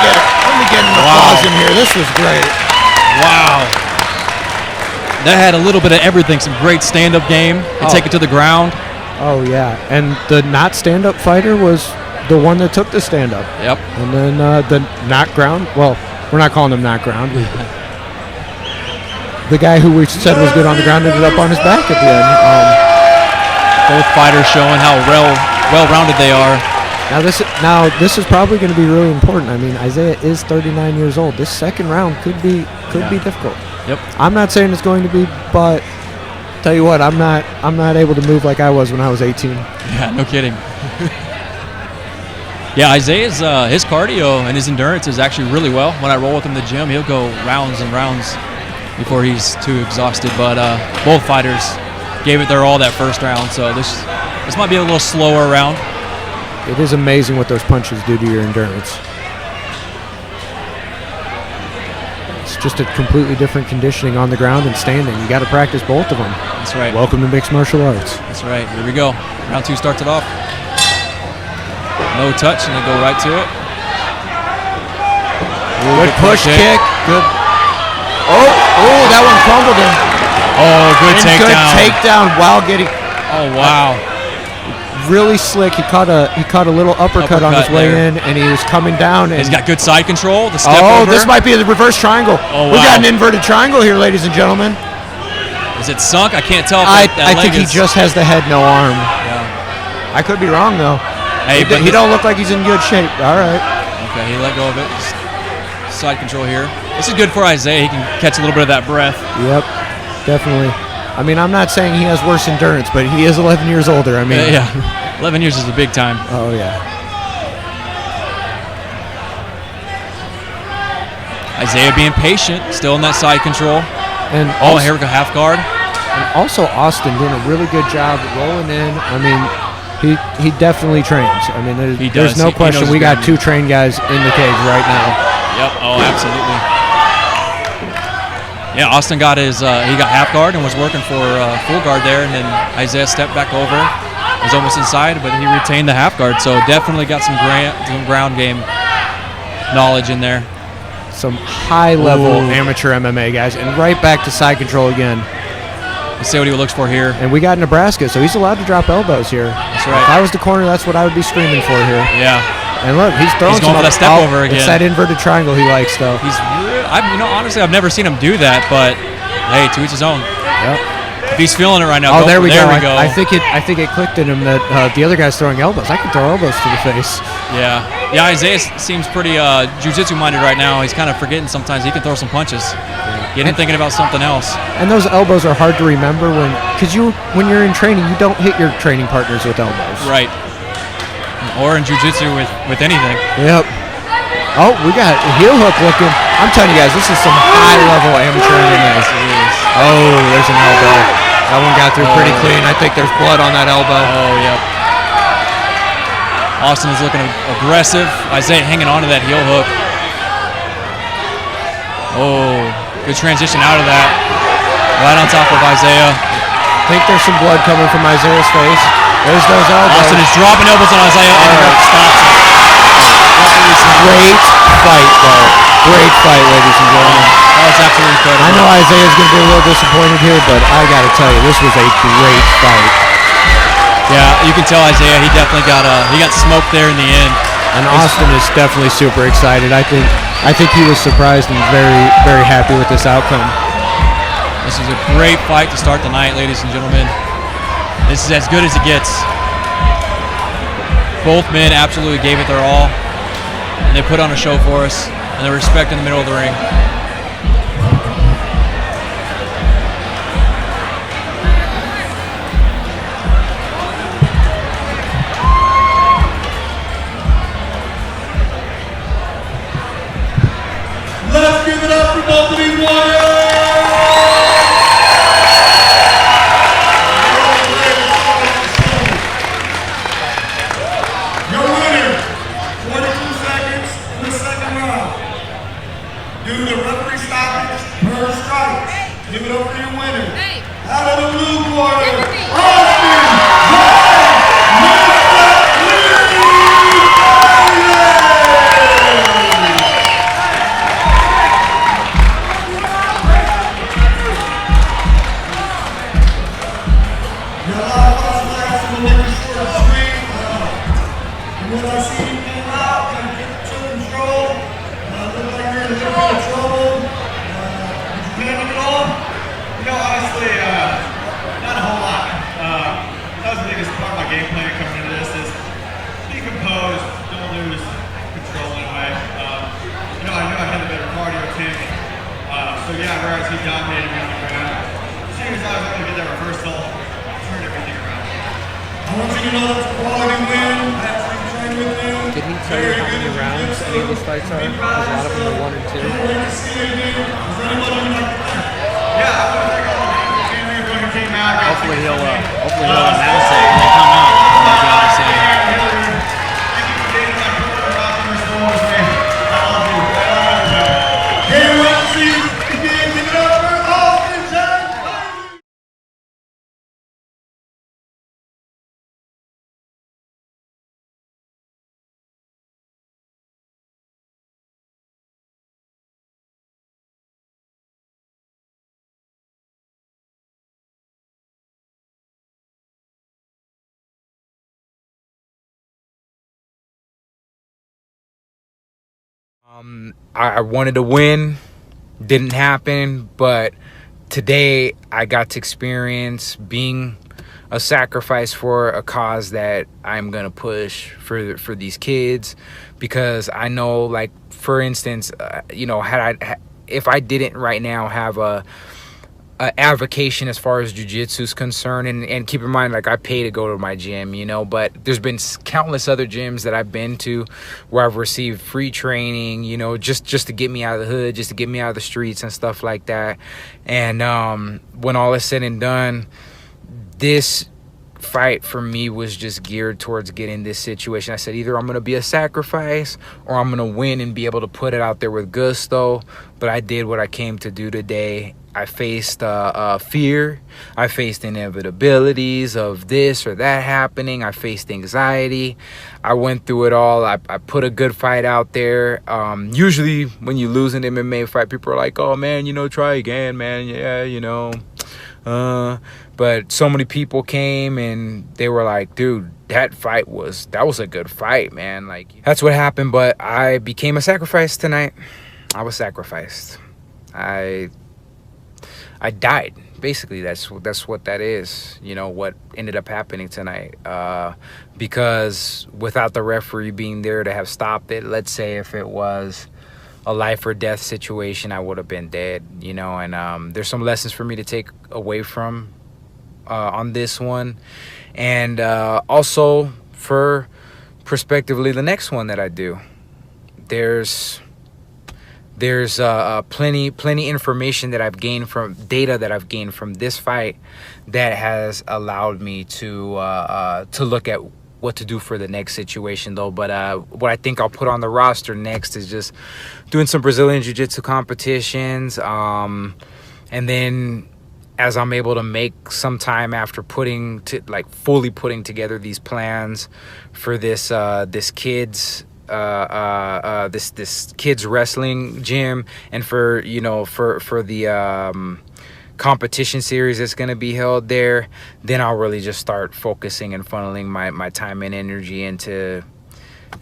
Let me get an applause in here. This was great. Wow. That had a little bit of everything. Some great stand-up game. And take it to the ground. Oh, yeah. And the not stand-up fighter was the one that took the stand-up. Yep. And then the not ground, well, we're not calling him not ground. The guy who we said was good on the ground ended up on his back at the end. Both fighters showing how well-rounded they are. Now this is probably going to be really important. I mean, Isaiah is 39 years old. This second round could be difficult. Yep. I'm not saying it's going to be, but tell you what, I'm not able to move like I was when I was 18. Yeah, no kidding. Yeah, Isaiah's his cardio and his endurance is actually really well. When I roll with him in the gym, he'll go rounds and rounds before he's too exhausted. But both fighters gave it their all that first round, so this might be a little slower round. It is amazing what those punches do to your endurance. It's just a completely different conditioning on the ground and standing. You got to practice both of them. That's right. Welcome to mixed martial arts. That's right. Here we go. Round 2 starts it off. No touch, and they go right to it. Ooh, good push kick. Good. Oh, that one crumbled him. Oh, good takedown. Good takedown while getting. Oh, wow. Really slick. He caught a little uppercut on his way in, and he was coming down. And he's got good side control. The step over. This might be the reverse triangle. Oh, wow. We got an inverted triangle here, ladies and gentlemen. Is it sunk? I can't tell. If I think he just has the head, no arm. Yeah. I could be wrong though. Hey, he don't look like he's in good shape. All right. Okay, he let go of it. Side control here. This is good for Isaiah. He can catch a little bit of that breath. Yep, definitely. I mean, I'm not saying he has worse endurance, but he is 11 years older. I mean, yeah, 11 years is a big time. Oh yeah. Isaiah being patient, still in that side control. And here we go, half guard. And also Austin doing a really good job rolling in. I mean, he definitely trains. I mean, there's no question we got 2 trained guys in the cage right now. Yep. Oh, absolutely. Yeah, Austin got he got half guard and was working for full guard there, and then Isaiah stepped back over, was almost inside, but he retained the half guard. So definitely got some ground game knowledge in there. Some high-level amateur MMA guys, and right back to side control again. Let's see what he looks for here. And we got Nebraska, so he's allowed to drop elbows here. That's right. If I was the corner, that's what I would be screaming for here. Yeah. And look, he's throwing going for that step over again. It's that inverted triangle he likes, though. Honestly, I've never seen him do that, but hey, to each his own. Yep. If he's feeling it right now, there we go. I think it clicked in him that the other guy's throwing elbows. I can throw elbows to the face. Yeah. Yeah, Isaiah seems pretty jiu-jitsu minded right now. He's kind of forgetting sometimes he can throw some punches. Get him thinking about something else. And those elbows are hard to remember because when you're in training, you don't hit your training partners with elbows. Right. Or in jiu-jitsu with anything. Yep. Oh, we got a heel hook looking. I'm telling you guys, this is some high-level amateur MMA. Oh, there's an elbow. That one got through pretty clean. I think there's blood on that elbow. Oh, yep. Austin is looking aggressive. Isaiah hanging on to that heel hook. Oh, good transition out of that. Right on top of Isaiah. I think there's some blood coming from Isaiah's face. There's those elbows. Austin is dropping elbows on Isaiah and the ref stops it. Great fight, though. Great fight, ladies and gentlemen. That was absolutely incredible. I know Isaiah's going to be a little disappointed here, but I got to tell you, this was a great fight. Yeah, you can tell Isaiah, he definitely got smoked there in the end. And Austin is definitely super excited. I think he was surprised and very, very happy with this outcome. This is a great fight to start the night, ladies and gentlemen. This is as good as it gets. Both men absolutely gave it their all. And they put on a show for us, and the respect in the middle of the ring. Let's give it up for both of these warriors! Your winner, 42 seconds in the second round. Due to want you to know that's a quality win. Actually train with them. Did he tell you how many rounds any of these fights are? Because a lot of them are 1 and 2. Can't wait to see it again. Is there anyone you'd like to thank? Hopefully he'll announce it when they come out. Like I was saying. Can't wait to see you again. Give it up for Austin James. I wanted to win, didn't happen, but today I got to experience being a sacrifice for a cause that I'm gonna push for these kids, because I know, like, for instance, you know, if I didn't right now have a avocation as far as jiu-jitsu is concerned, and keep in mind, like, I pay to go to my gym, you know, but there's been countless other gyms that I've been to where I've received free training, you know, just to get me out of the hood, just to get me out of the streets and stuff like that. And when all is said and done, this fight for me was just geared towards getting this situation. I said, either I'm going to be a sacrifice or I'm going to win and be able to put it out there with gusto. But I did what I came to do today. I faced fear. I faced inevitabilities of this or that happening. I faced anxiety. I went through it all. I put a good fight out there. Usually when you lose an MMA fight, people are like, oh, man, you know, try again, man. Yeah, you know. But so many people came and they were like, dude, that was a good fight, man. Like, that's what happened. But I became a sacrifice tonight. I was sacrificed. I died. Basically, that's what that is. You know, what ended up happening tonight. Because without the referee being there to have stopped it, let's say if it was a life or death situation, I would have been dead, you know. And there's some lessons for me to take away from on this one, and also for prospectively the next one that I do. There's plenty information that I've gained from data that I've gained from this fight that has allowed me to look at what to do for the next situation, though. But what I think I'll put on the roster next is just doing some Brazilian Jiu-Jitsu competitions, and then as I'm able to make some time after fully putting together these plans for this kids wrestling gym, and for the competition series that's going to be held there, then I'll really just start focusing and funneling my time and energy into,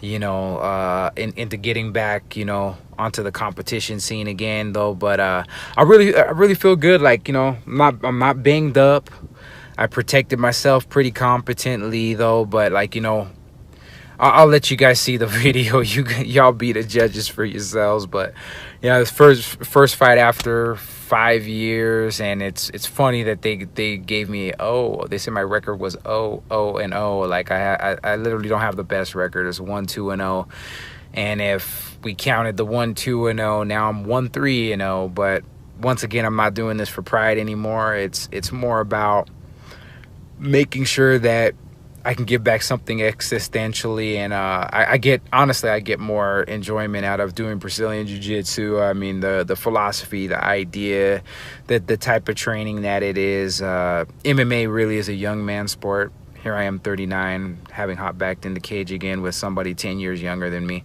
you know, into getting back, you know, onto the competition scene again, though. But I really feel good. Like, you know, I'm not banged up. I protected myself pretty competently, though. But, like, you know, I'll let you guys see the video. Y'all be the judges for yourselves. But yeah, this first fight after 5 years, and it's funny that they gave me they said my record was 0-0-0. Like, I literally don't have the best record. It's 1-2-0, and if we counted the 1-2-0, now I'm 1-3-0. But once again, I'm not doing this for pride anymore. It's more about making sure that I can give back something existentially, and I get more enjoyment out of doing Brazilian Jiu-Jitsu. I mean, the philosophy, the idea, the type of training that it is. MMA really is a young man sport. Here I am, 39, having hopped back in the cage again with somebody 10 years younger than me.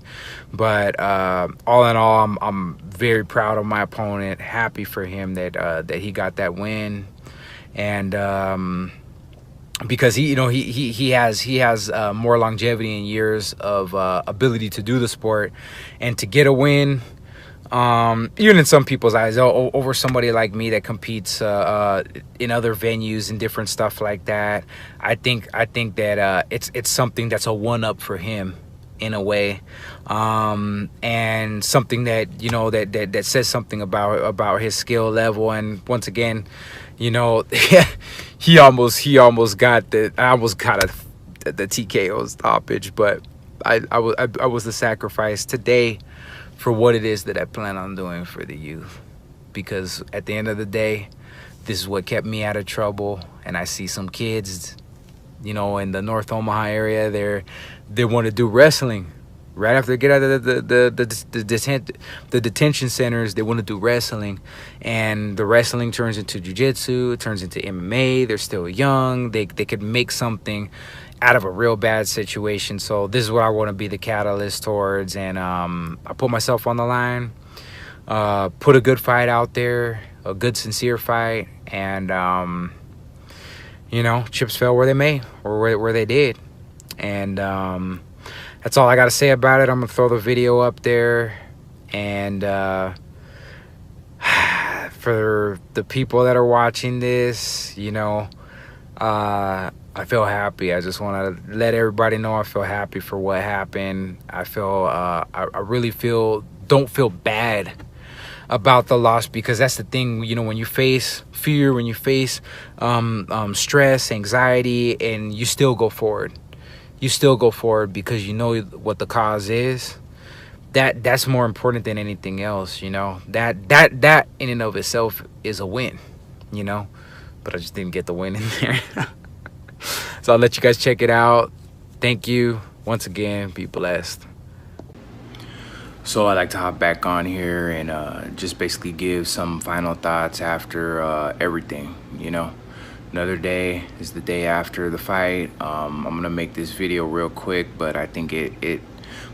But all in all, I'm very proud of my opponent. Happy for him that he got that win, and because he has more longevity and years of ability to do the sport, and to get a win, even in some people's eyes, over somebody like me that competes in other venues and different stuff like that. I think that it's something that's a one-up for him in a way, and something that, you know, that says something about his skill level. And once again, you know, he almost got a the TKO stoppage, but I was the sacrifice today for what it is that I plan on doing for the youth. Because at the end of the day, this is what kept me out of trouble. And I see some kids, you know, in the North Omaha area, they want to do wrestling. Right after they get out of the detention centers, they want to do wrestling. And the wrestling turns into jiu-jitsu, it turns into MMA. They're still young. They could make something out of a real bad situation. So this is what I want to be the catalyst towards. And I put myself on the line, put a good fight out there, a good, sincere fight. And, you know, chips fell where they may, or where they did. And that's all I got to say about it. I'm going to throw the video up there. And for the people that are watching this, you know, I feel happy. I just want to let everybody know I feel happy for what happened. I feel, I really don't feel bad about the loss, because that's the thing, you know, when you face fear, when you face stress, anxiety, and you still go forward. You still go forward because you know what the cause is. That's more important than anything else, you know. That in and of itself is a win, you know. But I just didn't get the win in there. So I'll let you guys check it out. Thank you once again. Be blessed. So I'd like to hop back on here and just basically give some final thoughts after everything, you know. Another day is the day after the fight. I'm gonna make this video real quick, but I think it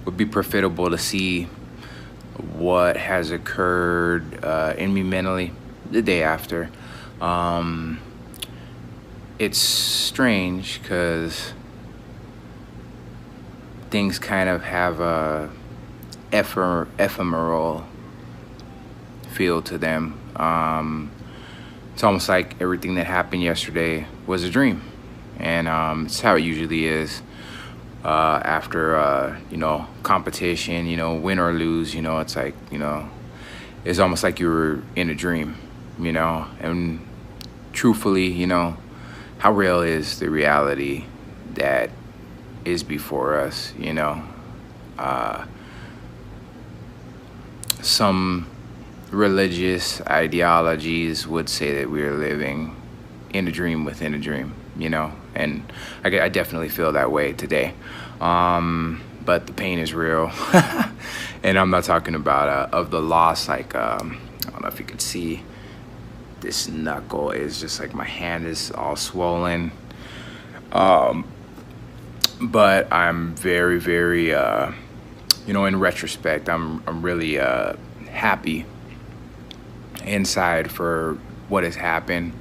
would be profitable to see what has occurred in me mentally the day after. It's strange because things kind of have a ephemeral feel to them. It's almost like everything that happened yesterday was a dream. And it's how it usually is after, you know, competition, you know, win or lose, you know, it's like, you know, it's almost like you were in a dream, you know. And truthfully, you know, how real is the reality that is before us, you know. Some religious ideologies would say that we are living in a dream within a dream, you know, and I definitely feel that way today. But the pain is real. And I'm not talking about of the loss, like I don't know if you could see this knuckle is just like my hand is all swollen. But I'm very, very you know, in retrospect, I'm really happy inside for what has happened.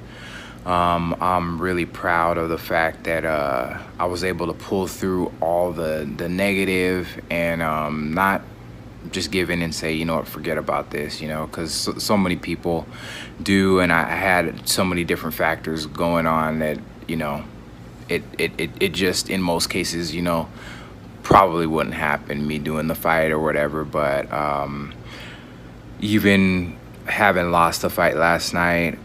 I'm really proud of the fact that I was able to pull through all the negative and not just give in and say, you know what, forget about this, you know, because so many people do. And I had so many different factors going on that, you know, it just in most cases, you know, probably wouldn't happen, me doing the fight or whatever. But even having lost the fight last night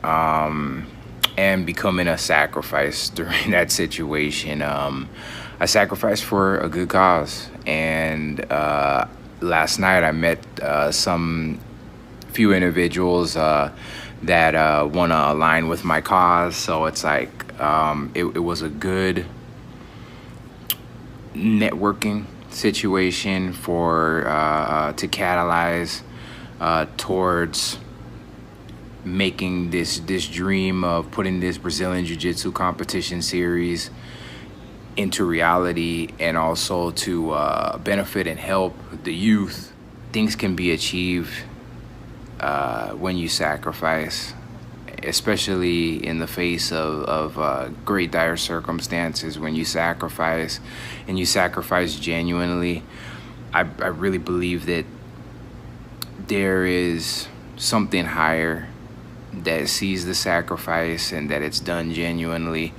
and becoming a sacrifice during that situation, I sacrificed for a good cause. And last night I met some few individuals that want to align with my cause. So it's like it was a good networking situation for to catalyze towards making this dream of putting this Brazilian Jiu-Jitsu competition series into reality, and also to benefit and help the youth. Things can be achieved when you sacrifice, especially in the face of great dire circumstances. When you sacrifice, and you sacrifice genuinely, I really believe that there is something higher that sees the sacrifice and that it's done genuinely,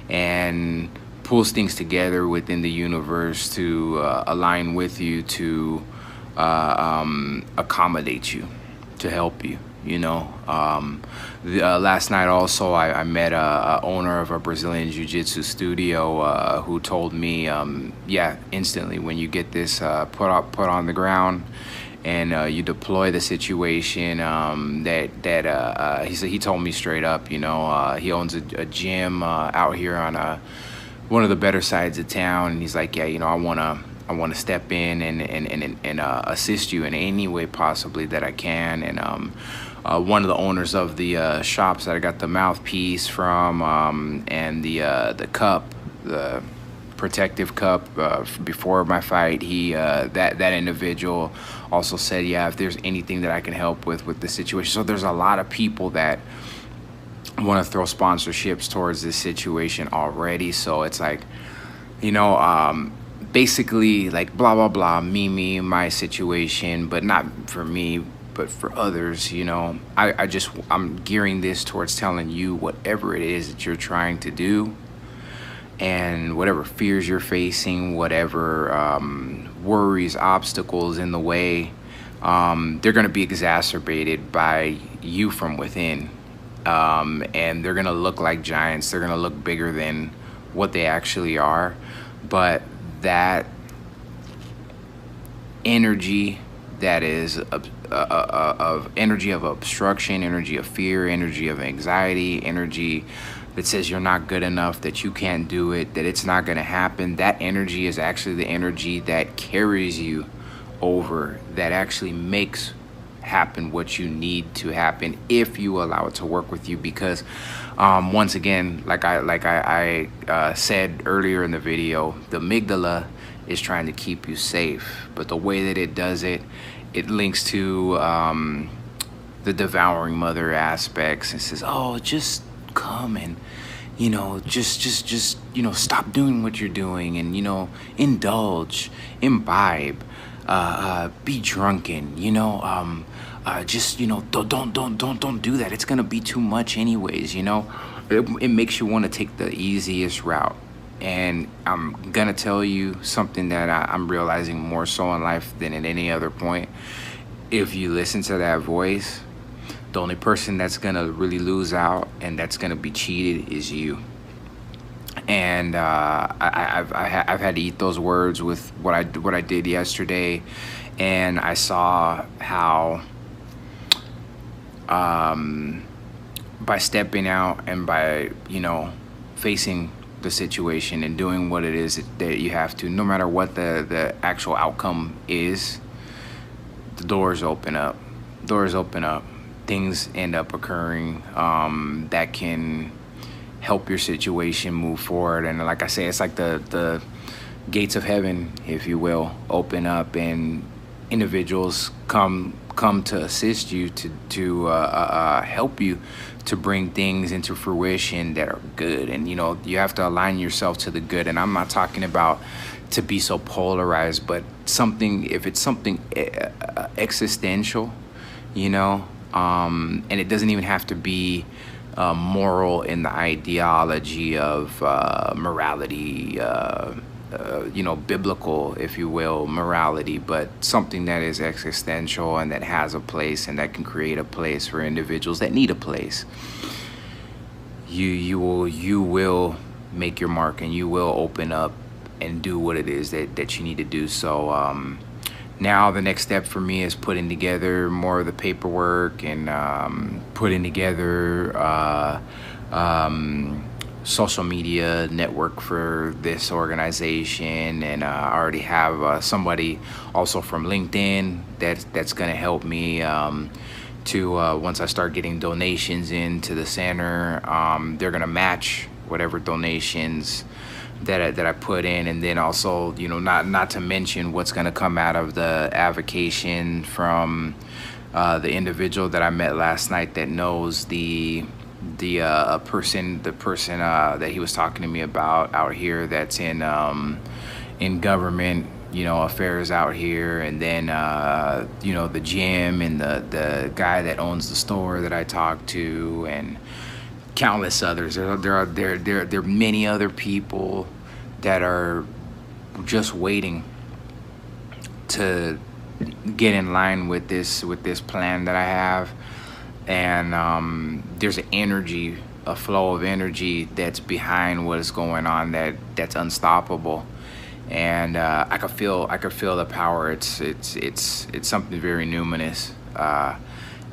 and pulls things together within the universe to align with you, to accommodate you, to help you, you know. Last night also I met a owner of a Brazilian Jiu-Jitsu studio who told me, yeah, instantly when you get this put on the ground and you deploy the situation, he told me straight up, you know, he owns a gym out here on one of the better sides of town, and he's like, yeah, you know, I want to step in and assist you in any way possibly that I can. And one of the owners of the shops that I got the mouthpiece from, and the cup, the protective cup before my fight, he that individual also said, yeah, if there's anything that I can help with the situation. So there's a lot of people that want to throw sponsorships towards this situation already. So it's like, you know, basically like blah blah blah, me, my situation, but not for me, but for others. You know, I'm gearing this towards telling you whatever it is that you're trying to do, and whatever fears you're facing, whatever worries, obstacles in the way, they're going to be exacerbated by you from within, and they're going to look like giants. They're going to look bigger than what they actually are. But that energy that is of energy of obstruction, energy of fear, energy of anxiety, energy that says you're not good enough, that you can't do it, that it's not going to happen, that energy is actually the energy that carries you over, that actually makes happen what you need to happen if you allow it to work with you. Because once again, like I said earlier in the video, the amygdala is trying to keep you safe, but the way that it does it, it links to the devouring mother aspects and says, oh, just come and, you know, just you know, stop doing what you're doing, and, you know, indulge, imbibe, be drunken, you know, just, you know, don't do that. It's gonna be too much anyways, you know. It makes you want to take the easiest route. And I'm gonna tell you something that I'm realizing more so in life than at any other point. If you listen to that voice, the only person that's gonna really lose out and that's gonna be cheated is you. And I've had to eat those words with what I did yesterday, and I saw how by stepping out and by, you know, facing the situation and doing what it is that you have to, no matter what the actual outcome is, the doors open up. Things end up occurring that can help your situation move forward. And like I say, it's like the gates of heaven, if you will, open up, and individuals come to assist you, to help you to bring things into fruition that are good. And, you know, you have to align yourself to the good. And I'm not talking about to be so polarized, but something, if it's something existential, you know, and it doesn't even have to be moral in the ideology of morality, you know, biblical, if you will, morality, but something that is existential and that has a place and that can create a place for individuals that need a place. You will make your mark, and you will open up and do what it is that you need to do. So now the next step for me is putting together more of the paperwork and putting together social media network for this organization. And I already have somebody also from LinkedIn that's going to help me to once I start getting donations into the center, they're going to match whatever donations that I put in. And then also, you know, not to mention what's going to come out of the avocation from the individual that I met last night that knows the person that he was talking to me about out here, that's in government, you know, affairs out here. And then you know, the gym, and the guy that owns the store that I talked to, and countless others. There are many other people that are just waiting to get in line with this plan that I have. and there's an energy, a flow of energy that's behind what is going on, that's unstoppable. And I could feel the power. It's something very numinous,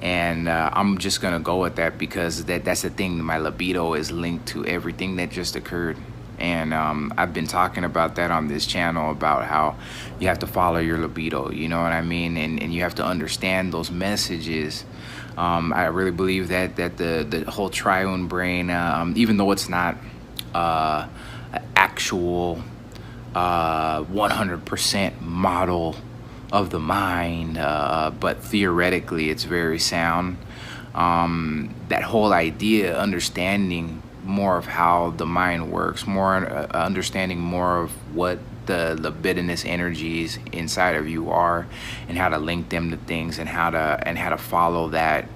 and I'm just gonna go with that because that's the thing. My libido is linked to everything that just occurred, and I've been talking about that on this channel, about how you have to follow your libido, you know what I mean, and you have to understand those messages. I really believe that the whole Triune Brain, even though it's not actual 100% model of the mind, but theoretically it's very sound. That whole idea, understanding more of how the mind works, more understanding more of what the libidinous energies inside of you are, and how to link them to things, and how to follow that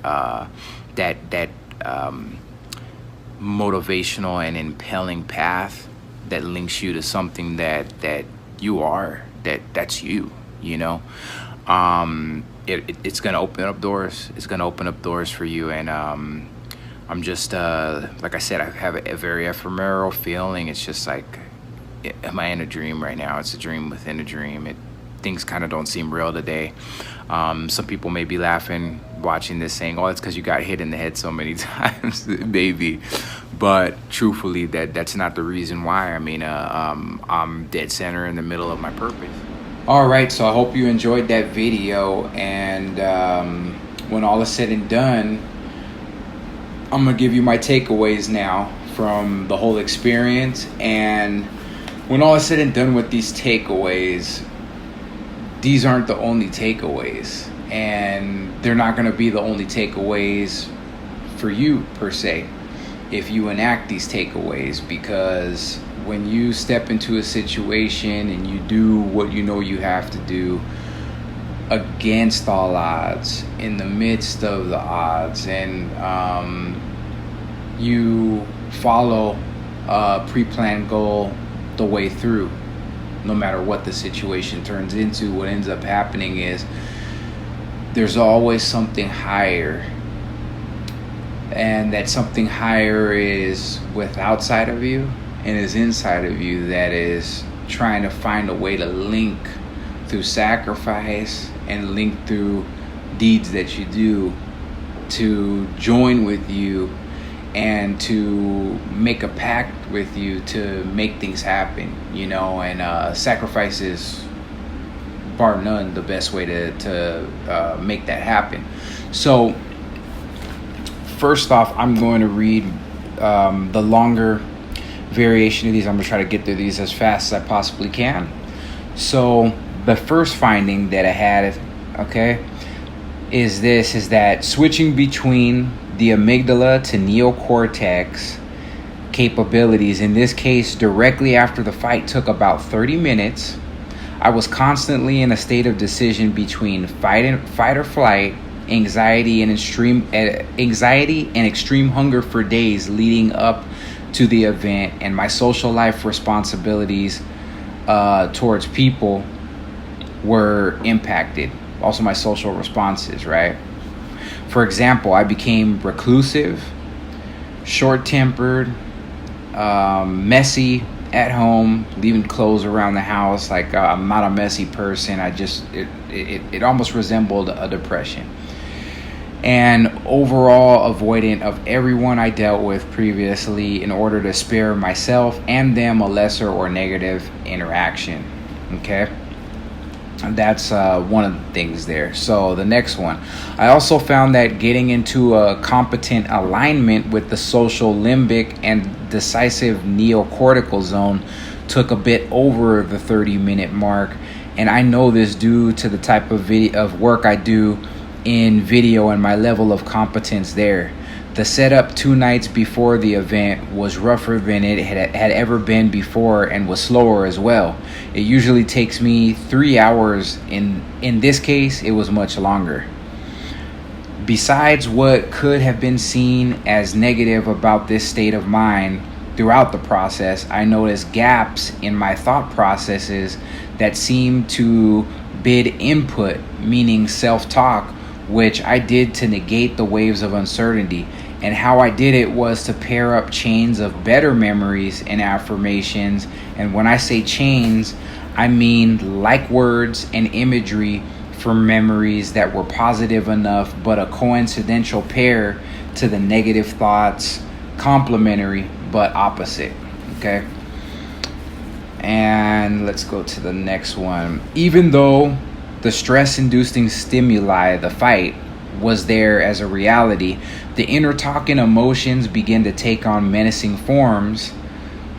motivational and impelling path that links you to something that you are, that's you, you know. It's gonna open up doors. It's gonna open up doors for you, and I'm just like I said, I have a very ephemeral feeling. It's just like, am I in a dream right now? It's a dream within a dream. Things kind of don't seem real today. Some people may be laughing watching this, saying, oh, it's because you got hit in the head so many times. Maybe, but truthfully, that's not the reason why. I mean, I'm dead center in the middle of my purpose. All right, so I hope you enjoyed that video, and when all is said and done, I'm gonna give you my takeaways now from the whole experience. And when all is said and done with these takeaways, these aren't the only takeaways, and they're not gonna be the only takeaways for you per se if you enact these takeaways, because when you step into a situation and you do what you know you have to do against all odds, in the midst of the odds, and you follow a pre-planned goal the way through, no matter what the situation turns into, what ends up happening is there's always something higher. And that something higher is with outside of you and is inside of you, that is trying to find a way to link through sacrifice and link through deeds that you do to join with you and to make a pact with you to make things happen, you know. And sacrifice is bar none the best way to make that happen. So first off, I'm going to read the longer variation of these. I'm going to try to get through these as fast as I possibly can. So the first finding that I had, okay, is that switching between the amygdala to neocortex capabilities, in this case directly after the fight, took about 30 minutes. I was constantly in a state of decision between fight or flight, anxiety and extreme hunger for days leading up to the event, and my social life responsibilities towards people were impacted. Also my social responses, right? For example, I became reclusive, short-tempered, messy at home, leaving clothes around the house. Like, I'm not a messy person. It almost resembled a depression. And overall avoidant of everyone I dealt with previously in order to spare myself and them a lesser or negative interaction. Okay? And that's one of the things there. So the next one, I also found that getting into a competent alignment with the social limbic and decisive neocortical zone took a bit over the 30-minute mark. And I know this due to the type of work I do in video and my level of competence there. The setup 2 nights before the event was rougher than it had ever been before, and was slower as well. It usually takes me 3 hours. In this case, it was much longer. Besides what could have been seen as negative about this state of mind throughout the process, I noticed gaps in my thought processes that seemed to bid input, meaning self-talk, which I did to negate the waves of uncertainty. And how I did it was to pair up chains of better memories and affirmations. And when I say chains, I mean like words and imagery for memories that were positive enough, but a coincidental pair to the negative thoughts, complementary but opposite. Okay. And let's go to the next one. Even though the stress-inducing stimuli, the fight, was there as a reality, the inner talking emotions begin to take on menacing forms,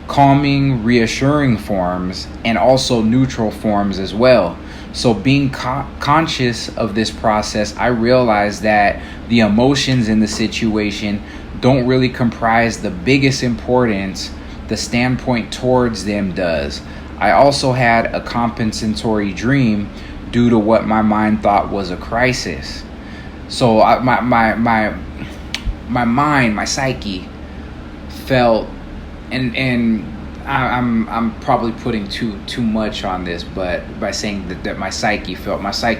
calming, reassuring forms, and also neutral forms as well. So being conscious of this process, I realized that the emotions in the situation don't really comprise the biggest importance. The standpoint towards them does. I also had a compensatory dream due to what my mind thought was a crisis. So my mind, my psyche felt, and I'm probably putting too much on this, but by saying that my psyche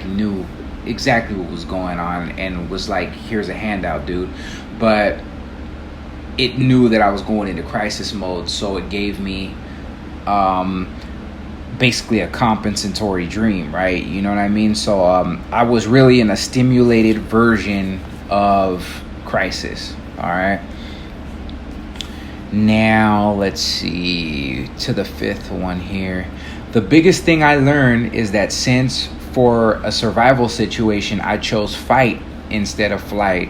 knew exactly what was going on and was like, here's a handout, dude. But it knew that I was going into crisis mode, so it gave me basically a compensatory dream, right? You know what I mean? So I was really in a stimulated version of crisis. All right. Now let's see to the fifth one here. The biggest thing I learned is that since for a survival situation I chose fight instead of flight,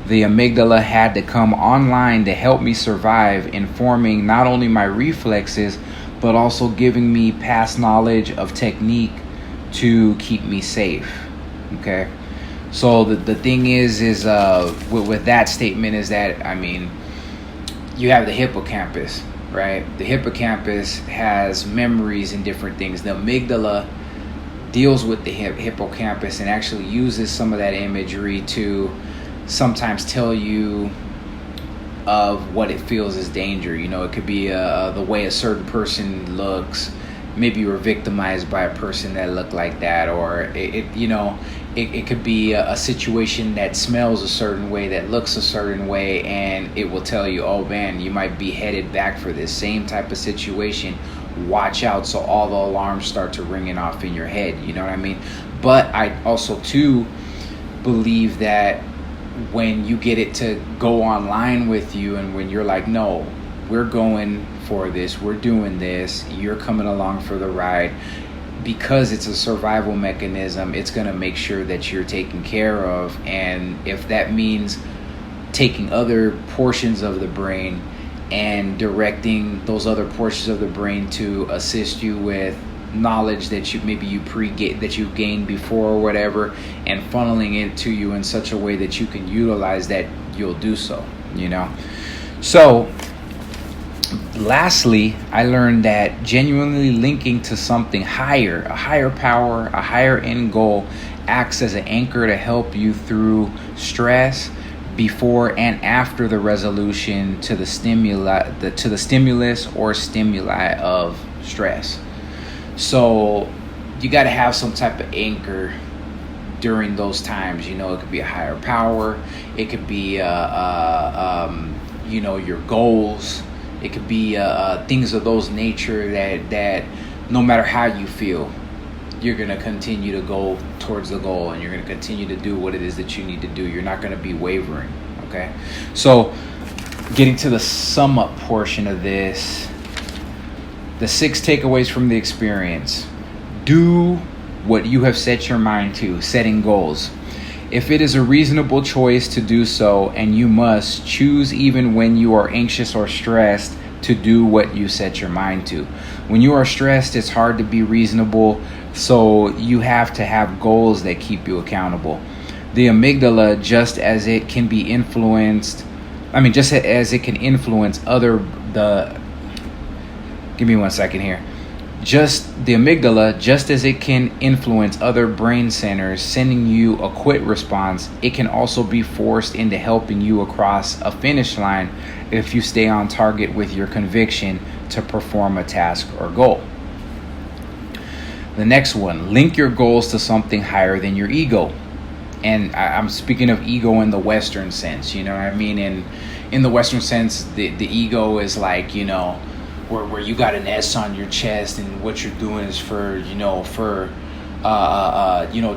the amygdala had to come online to help me survive, informing not only my reflexes but also giving me past knowledge of technique to keep me safe. Okay. So the thing is with that statement is that, I mean, you have the hippocampus, right? The hippocampus has memories and different things. The amygdala deals with the hippocampus and actually uses some of that imagery to sometimes tell you of what it feels as danger. You know, it could be the way a certain person looks. Maybe you were victimized by a person that looked like that, or it could be a situation that smells a certain way, that looks a certain way, and it will tell you, oh man, you might be headed back for this same type of situation. Watch out. So all the alarms start to ringing off in your head. You know what I mean? But I also too believe that when you get it to go online with you, and when you're like, no, we're going for this, we're doing this, you're coming along for the ride, because it's a survival mechanism, it's going to make sure that you're taken care of. And if that means taking other portions of the brain and directing those other portions of the brain to assist you with knowledge that you gained before or whatever, and funneling it to you in such a way that you can utilize that, you'll do so, you know. So lastly, I learned that genuinely linking to something higher, a higher power, a higher end goal, acts as an anchor to help you through stress before and after the resolution to the stimulus or stimuli of stress. So you got to have some type of anchor during those times. You know, it could be a higher power. It could be, your goals. It could be things of those nature that no matter how you feel, you're going to continue to go towards the goal, and you're going to continue to do what it is that you need to do. You're not going to be wavering. Okay. So getting to the sum up portion of this, the 6 takeaways from the experience. Do what you have set your mind to, setting goals. If it is a reasonable choice to do so, and you must choose even when you are anxious or stressed to do what you set your mind to. When you are stressed, it's hard to be reasonable, so you have to have goals that keep you accountable. The amygdala, just as it can influence give me 1 second here. The amygdala, just as it can influence other brain centers, sending you a quit response, it can also be forced into helping you across a finish line if you stay on target with your conviction to perform a task or goal. The next one, link your goals to something higher than your ego. And I'm speaking of ego in the Western sense, you know what I mean? In the Western sense, the ego is like, you know, where you got an S on your chest, and what you're doing is for, you know,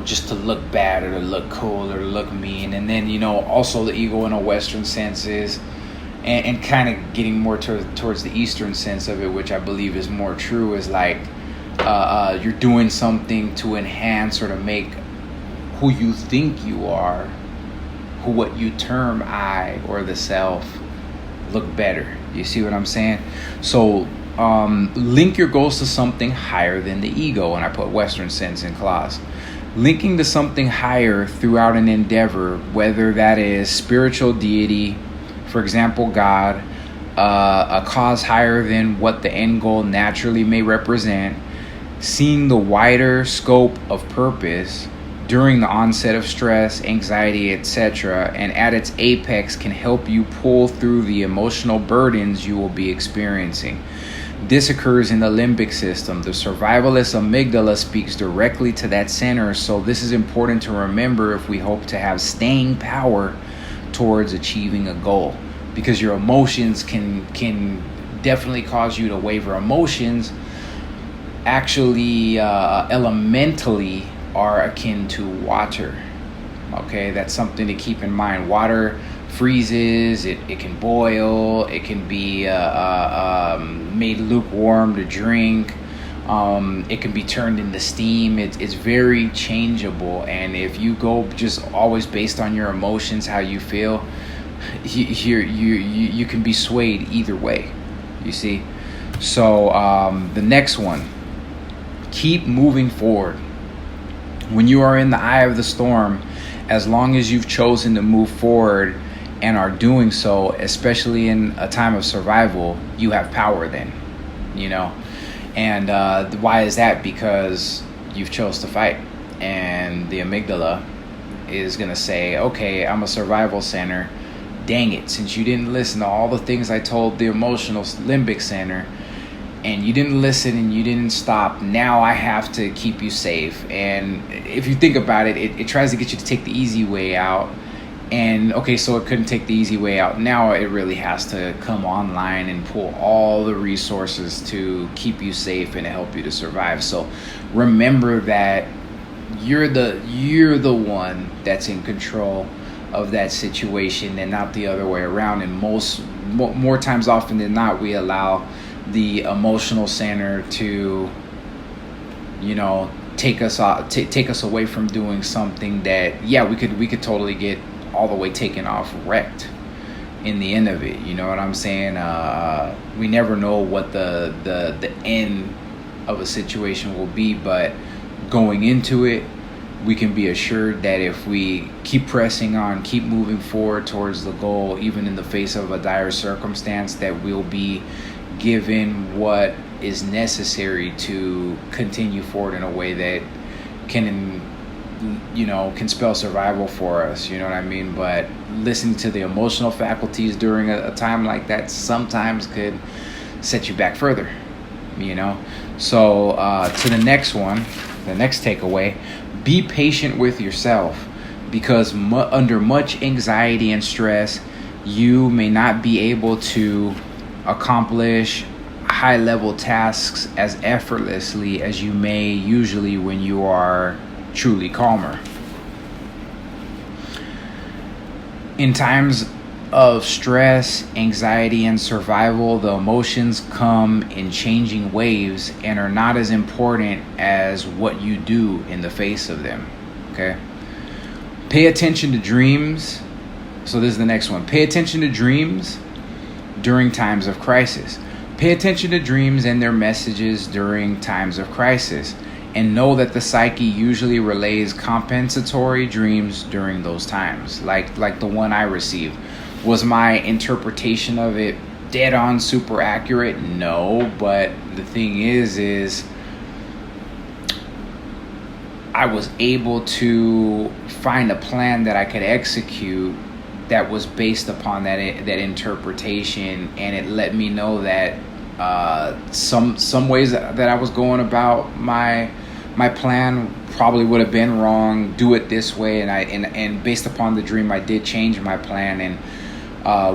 just to look bad, or to look cool, or to look mean. And then, you know, also the ego in a Western sense is, and kind of getting more towards the Eastern sense of it, which I believe is more true, is like you're doing something to enhance or to make who you think you are, what you term I or the self, look better. You see what I'm saying? So link your goals to something higher than the ego, and I put Western sense in clause. Linking to something higher throughout an endeavor, whether that is spiritual deity, for example, God, a cause higher than what the end goal naturally may represent, seeing the wider scope of purpose during the onset of stress, anxiety, etc., and at its apex can help you pull through the emotional burdens you will be experiencing. This occurs in the limbic system. The survivalist amygdala speaks directly to that center, so this is important to remember if we hope to have staying power towards achieving a goal, because your emotions can definitely cause you to waver. Emotions actually elementally are akin to water. Okay, that's something to keep in mind. Water freezes, it can boil, it can be made lukewarm to drink, it can be turned into steam. It's very changeable, and if you go just always based on your emotions, how you feel, you can be swayed either way, you see. So the next one, keep moving forward. When you are in the eye of the storm, as long as you've chosen to move forward and are doing so, especially in a time of survival, you have power then, you know. And why is that? Because you've chose to fight, and the amygdala is going to say, okay, I'm a survival center. Dang it, since you didn't listen to all the things I told the emotional limbic center, and you didn't listen and you didn't stop, now I have to keep you safe. And if you think about it, it tries to get you to take the easy way out. And okay, so it couldn't take the easy way out. Now it really has to come online and pull all the resources to keep you safe and help you to survive. So remember that you're the one that's in control of that situation, and not the other way around. And more times often than not, we allow the emotional center to, you know, take us away from doing something that, yeah, we could totally get all the way taken off, wrecked in the end of it. You know what I'm saying? We never know what the end of a situation will be, but going into it, we can be assured that if we keep pressing on, keep moving forward towards the goal, even in the face of a dire circumstance, that we'll be given what is necessary to continue forward in a way that can spell survival for us, you know what I mean? But listening to the emotional faculties during a time like that sometimes could set you back further, you know? So to the next one, the next takeaway, be patient with yourself, because under much anxiety and stress, you may not be able to accomplish high-level tasks as effortlessly as you may usually when you are truly calmer. In times of stress, anxiety, and survival, the emotions come in changing waves and are not as important as what you do in the face of them. Okay? Pay attention to dreams. So this is the next one. Pay attention to dreams during times of crisis. Pay attention to dreams and their messages during times of crisis, and know that the psyche usually relays compensatory dreams during those times, like the one I received. Was my interpretation of it dead on super accurate? No, but the thing is I was able to find a plan that I could execute that was based upon that interpretation, and it let me know that some ways that I was going about my my plan probably would have been wrong. Do it this way, and based upon the dream, I did change my plan, and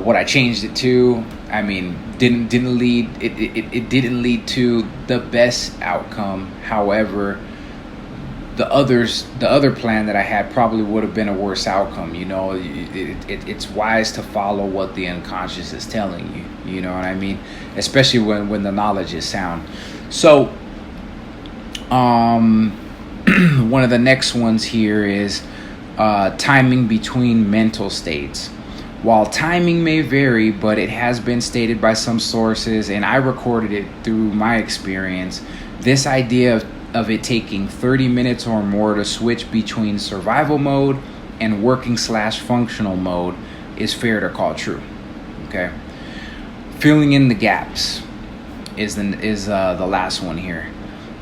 what I changed it to, I mean, didn't lead it didn't lead to the best outcome. However, the other plan that I had probably would have been a worse outcome. You know, it's wise to follow what the unconscious is telling you. You know what I mean? Especially when the knowledge is sound. So, one of the next ones here is timing between mental states. While timing may vary, but it has been stated by some sources, and I recorded it through my experience, this idea of it taking 30 minutes or more to switch between survival mode and working/functional mode is fair to call true. Okay, filling in the gaps is the last one here.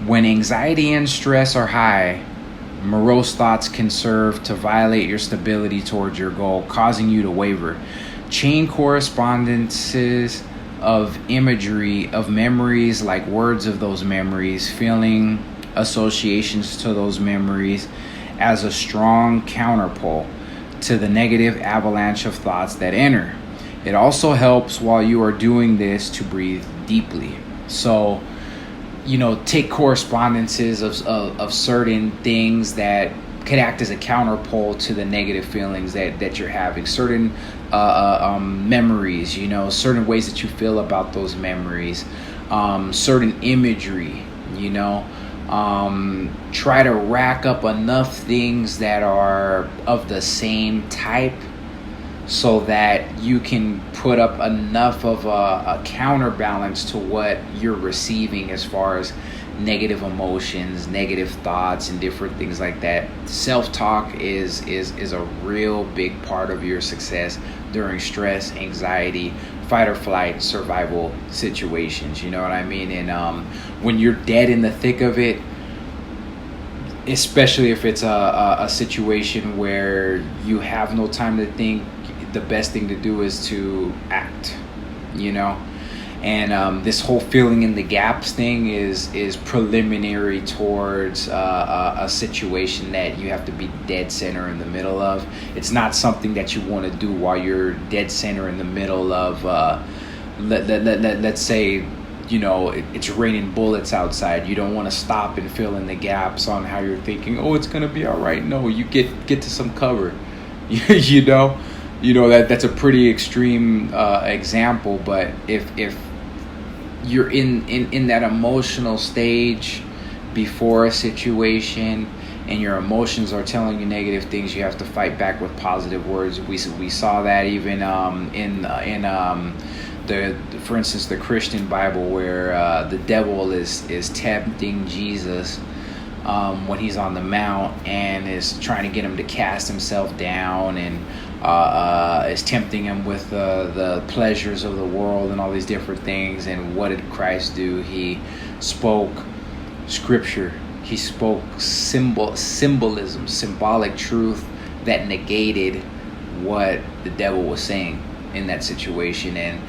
When anxiety and stress are high, morose thoughts can serve to violate your stability towards your goal, causing you to waver. Chain correspondences of imagery, of memories, like words of those memories, feeling associations to those memories, as a strong counterpole to the negative avalanche of thoughts that enter. It also helps while you are doing this to breathe deeply. So, you know, take correspondences of certain things that could act as a counterpole to the negative feelings that you're having. Certain memories, you know, certain ways that you feel about those memories, certain imagery, you know. Try to rack up enough things that are of the same type so that you can put up enough of a counterbalance to what you're receiving as far as negative emotions, negative thoughts, and different things like that. Self-talk is a real big part of your success during stress, anxiety, fight or flight, survival situations. You know what I mean? And when you're dead in the thick of it, especially if it's a situation where you have no time to think, the best thing to do is to act, you know. And this whole filling in the gaps thing is preliminary towards a situation that you have to be dead center in the middle of. It's not something that you want to do while you're dead center in the middle of, let's say, you know, it's raining bullets outside. You don't want to stop and fill in the gaps on how you're thinking, oh, it's going to be all right. No, you get to some cover, you know. You know, that's a pretty extreme example, but if you're in that emotional stage before a situation and your emotions are telling you negative things, you have to fight back with positive words. We saw that even for instance, the Christian Bible, where the devil is tempting Jesus when he's on the mount and is trying to get him to cast himself down, and is tempting him with the pleasures of the world and all these different things. And what did Christ do? He spoke scripture. He spoke symbolism, symbolic truth that negated what the devil was saying in that situation. And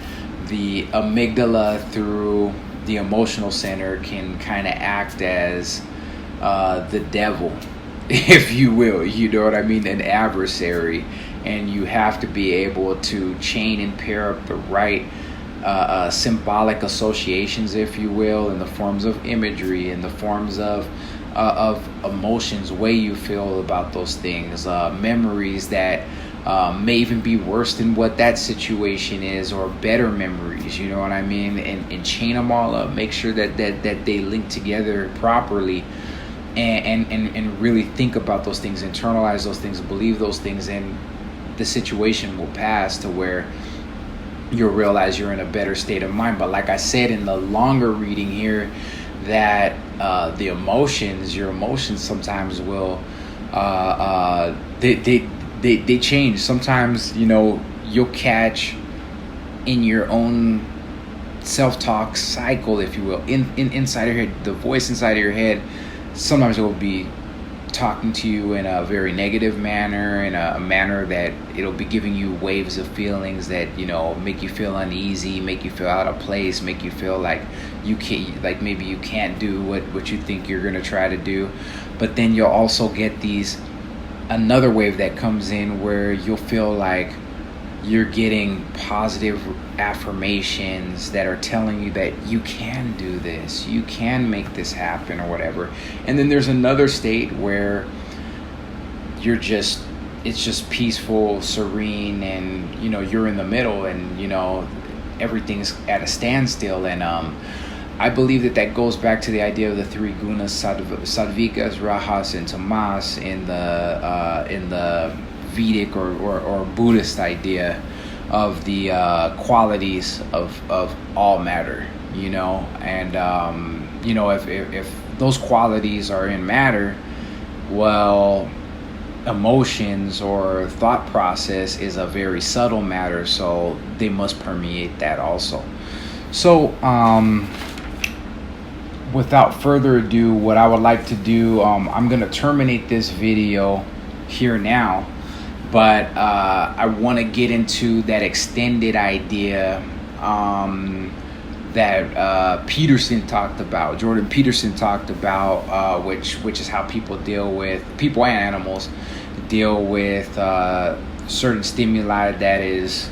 the amygdala through the emotional center can kind of act as the devil, if you will, you know what I mean, an adversary. And you have to be able to chain and pair up the right symbolic associations, if you will, in the forms of imagery, in the forms of emotions, way you feel about those things, memories that may even be worse than what that situation is, or better memories, you know what I mean, and chain them all up, make sure that they link together properly, and really think about those things, internalize those things, believe those things, and the situation will pass to where you'll realize you're in a better state of mind. But like I said in the longer reading here, that your emotions sometimes will they change. Sometimes, you know, you'll catch in your own self-talk cycle, if you will, inside of your head, the voice inside of your head, sometimes it will be talking to you in a very negative manner, in a manner that it'll be giving you waves of feelings that, you know, make you feel uneasy, make you feel out of place, make you feel like you can't, like maybe you can't do what you think you're gonna try to do. But then you'll also get another wave that comes in where you'll feel like you're getting positive affirmations that are telling you that you can do this, you can make this happen, or whatever. And then there's another state where it's just peaceful, serene, and, you know, you're in the middle, and, you know, everything's at a standstill. And I believe that goes back to the idea of the three gunas, Sattvikas, Rajas, and Tamas, in the Vedic or Buddhist idea of the qualities of all matter, you know. And you know, if those qualities are in matter, well, emotions or thought process is a very subtle matter, so they must permeate that also. So without further ado, what I would like to do, I'm going to terminate this video here now, but I want to get into that extended idea that Peterson talked about, Jordan Peterson talked about, which is how people and animals deal with certain stimuli that is,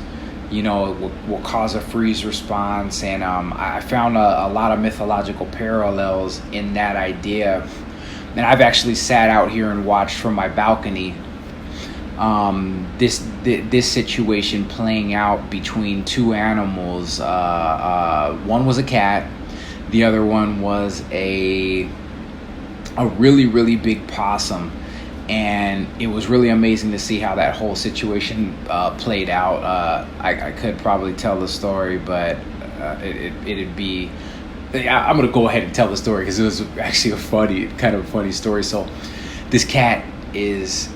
you know, will cause a freeze response. And I found a lot of mythological parallels in that idea. And I've actually sat out here and watched from my balcony this situation playing out between two animals. One was a cat, the other one was a really, really big possum. And it was really amazing to see how that whole situation played out. I could probably tell the story, but it'd be... I'm going to go ahead and tell the story because it was actually a kind of funny story. So this cat is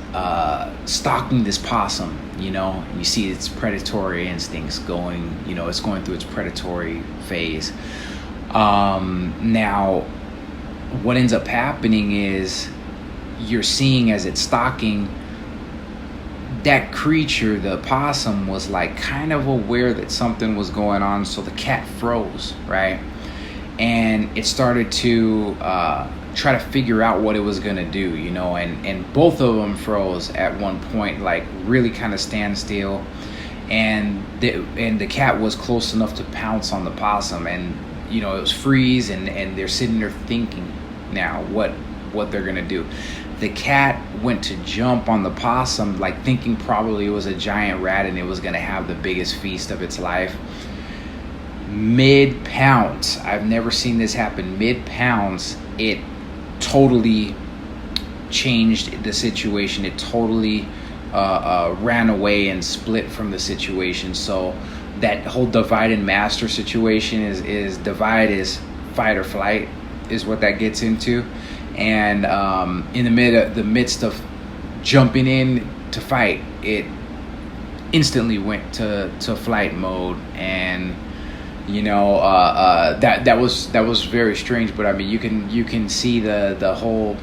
stalking this possum, you know. And you see its predatory instincts going, you know, it's going through its predatory phase. Now, what ends up happening is you're seeing as it's stalking, that creature, the possum, was like kind of aware that something was going on, so the cat froze, right? And it started to try to figure out what it was gonna do, you know, and both of them froze at one point, like really kind of standstill, and the cat was close enough to pounce on the possum, and, you know, it was freeze, and they're sitting there thinking now what they're gonna do. The cat went to jump on the possum, like thinking probably it was a giant rat and it was gonna have the biggest feast of its life. Mid-pounce, I've never seen this happen, mid-pounce, it totally changed the situation. It totally ran away and split from the situation. So that whole divide and master situation is divide is fight or flight is what that gets into. And in the midst of jumping in to fight, it instantly went to flight mode. And, you know, that was very strange. But I mean, you can see the whole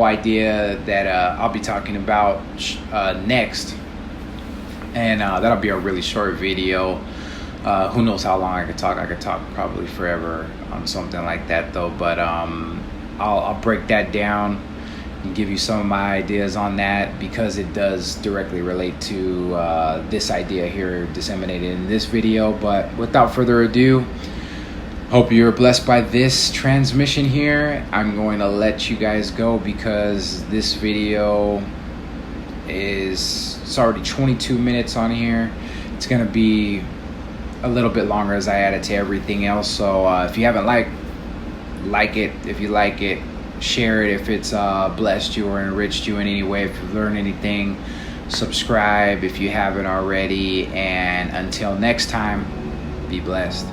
idea that I'll be talking about next, and that'll be a really short video. Who knows how long I could talk? I could talk probably forever on something like that, though. But I'll break that down and give you some of my ideas on that, because it does directly relate to this idea here disseminated in this video. But without further ado, hope you're blessed by this transmission here. I'm going to let you guys go because this video it's already 22 minutes on here. It's going to be a little bit longer as I add it to everything else. So if you haven't like it. If you like it, share it. If it's blessed you or enriched you in any way, if you've learned anything, subscribe if you haven't already. And until next time, be blessed.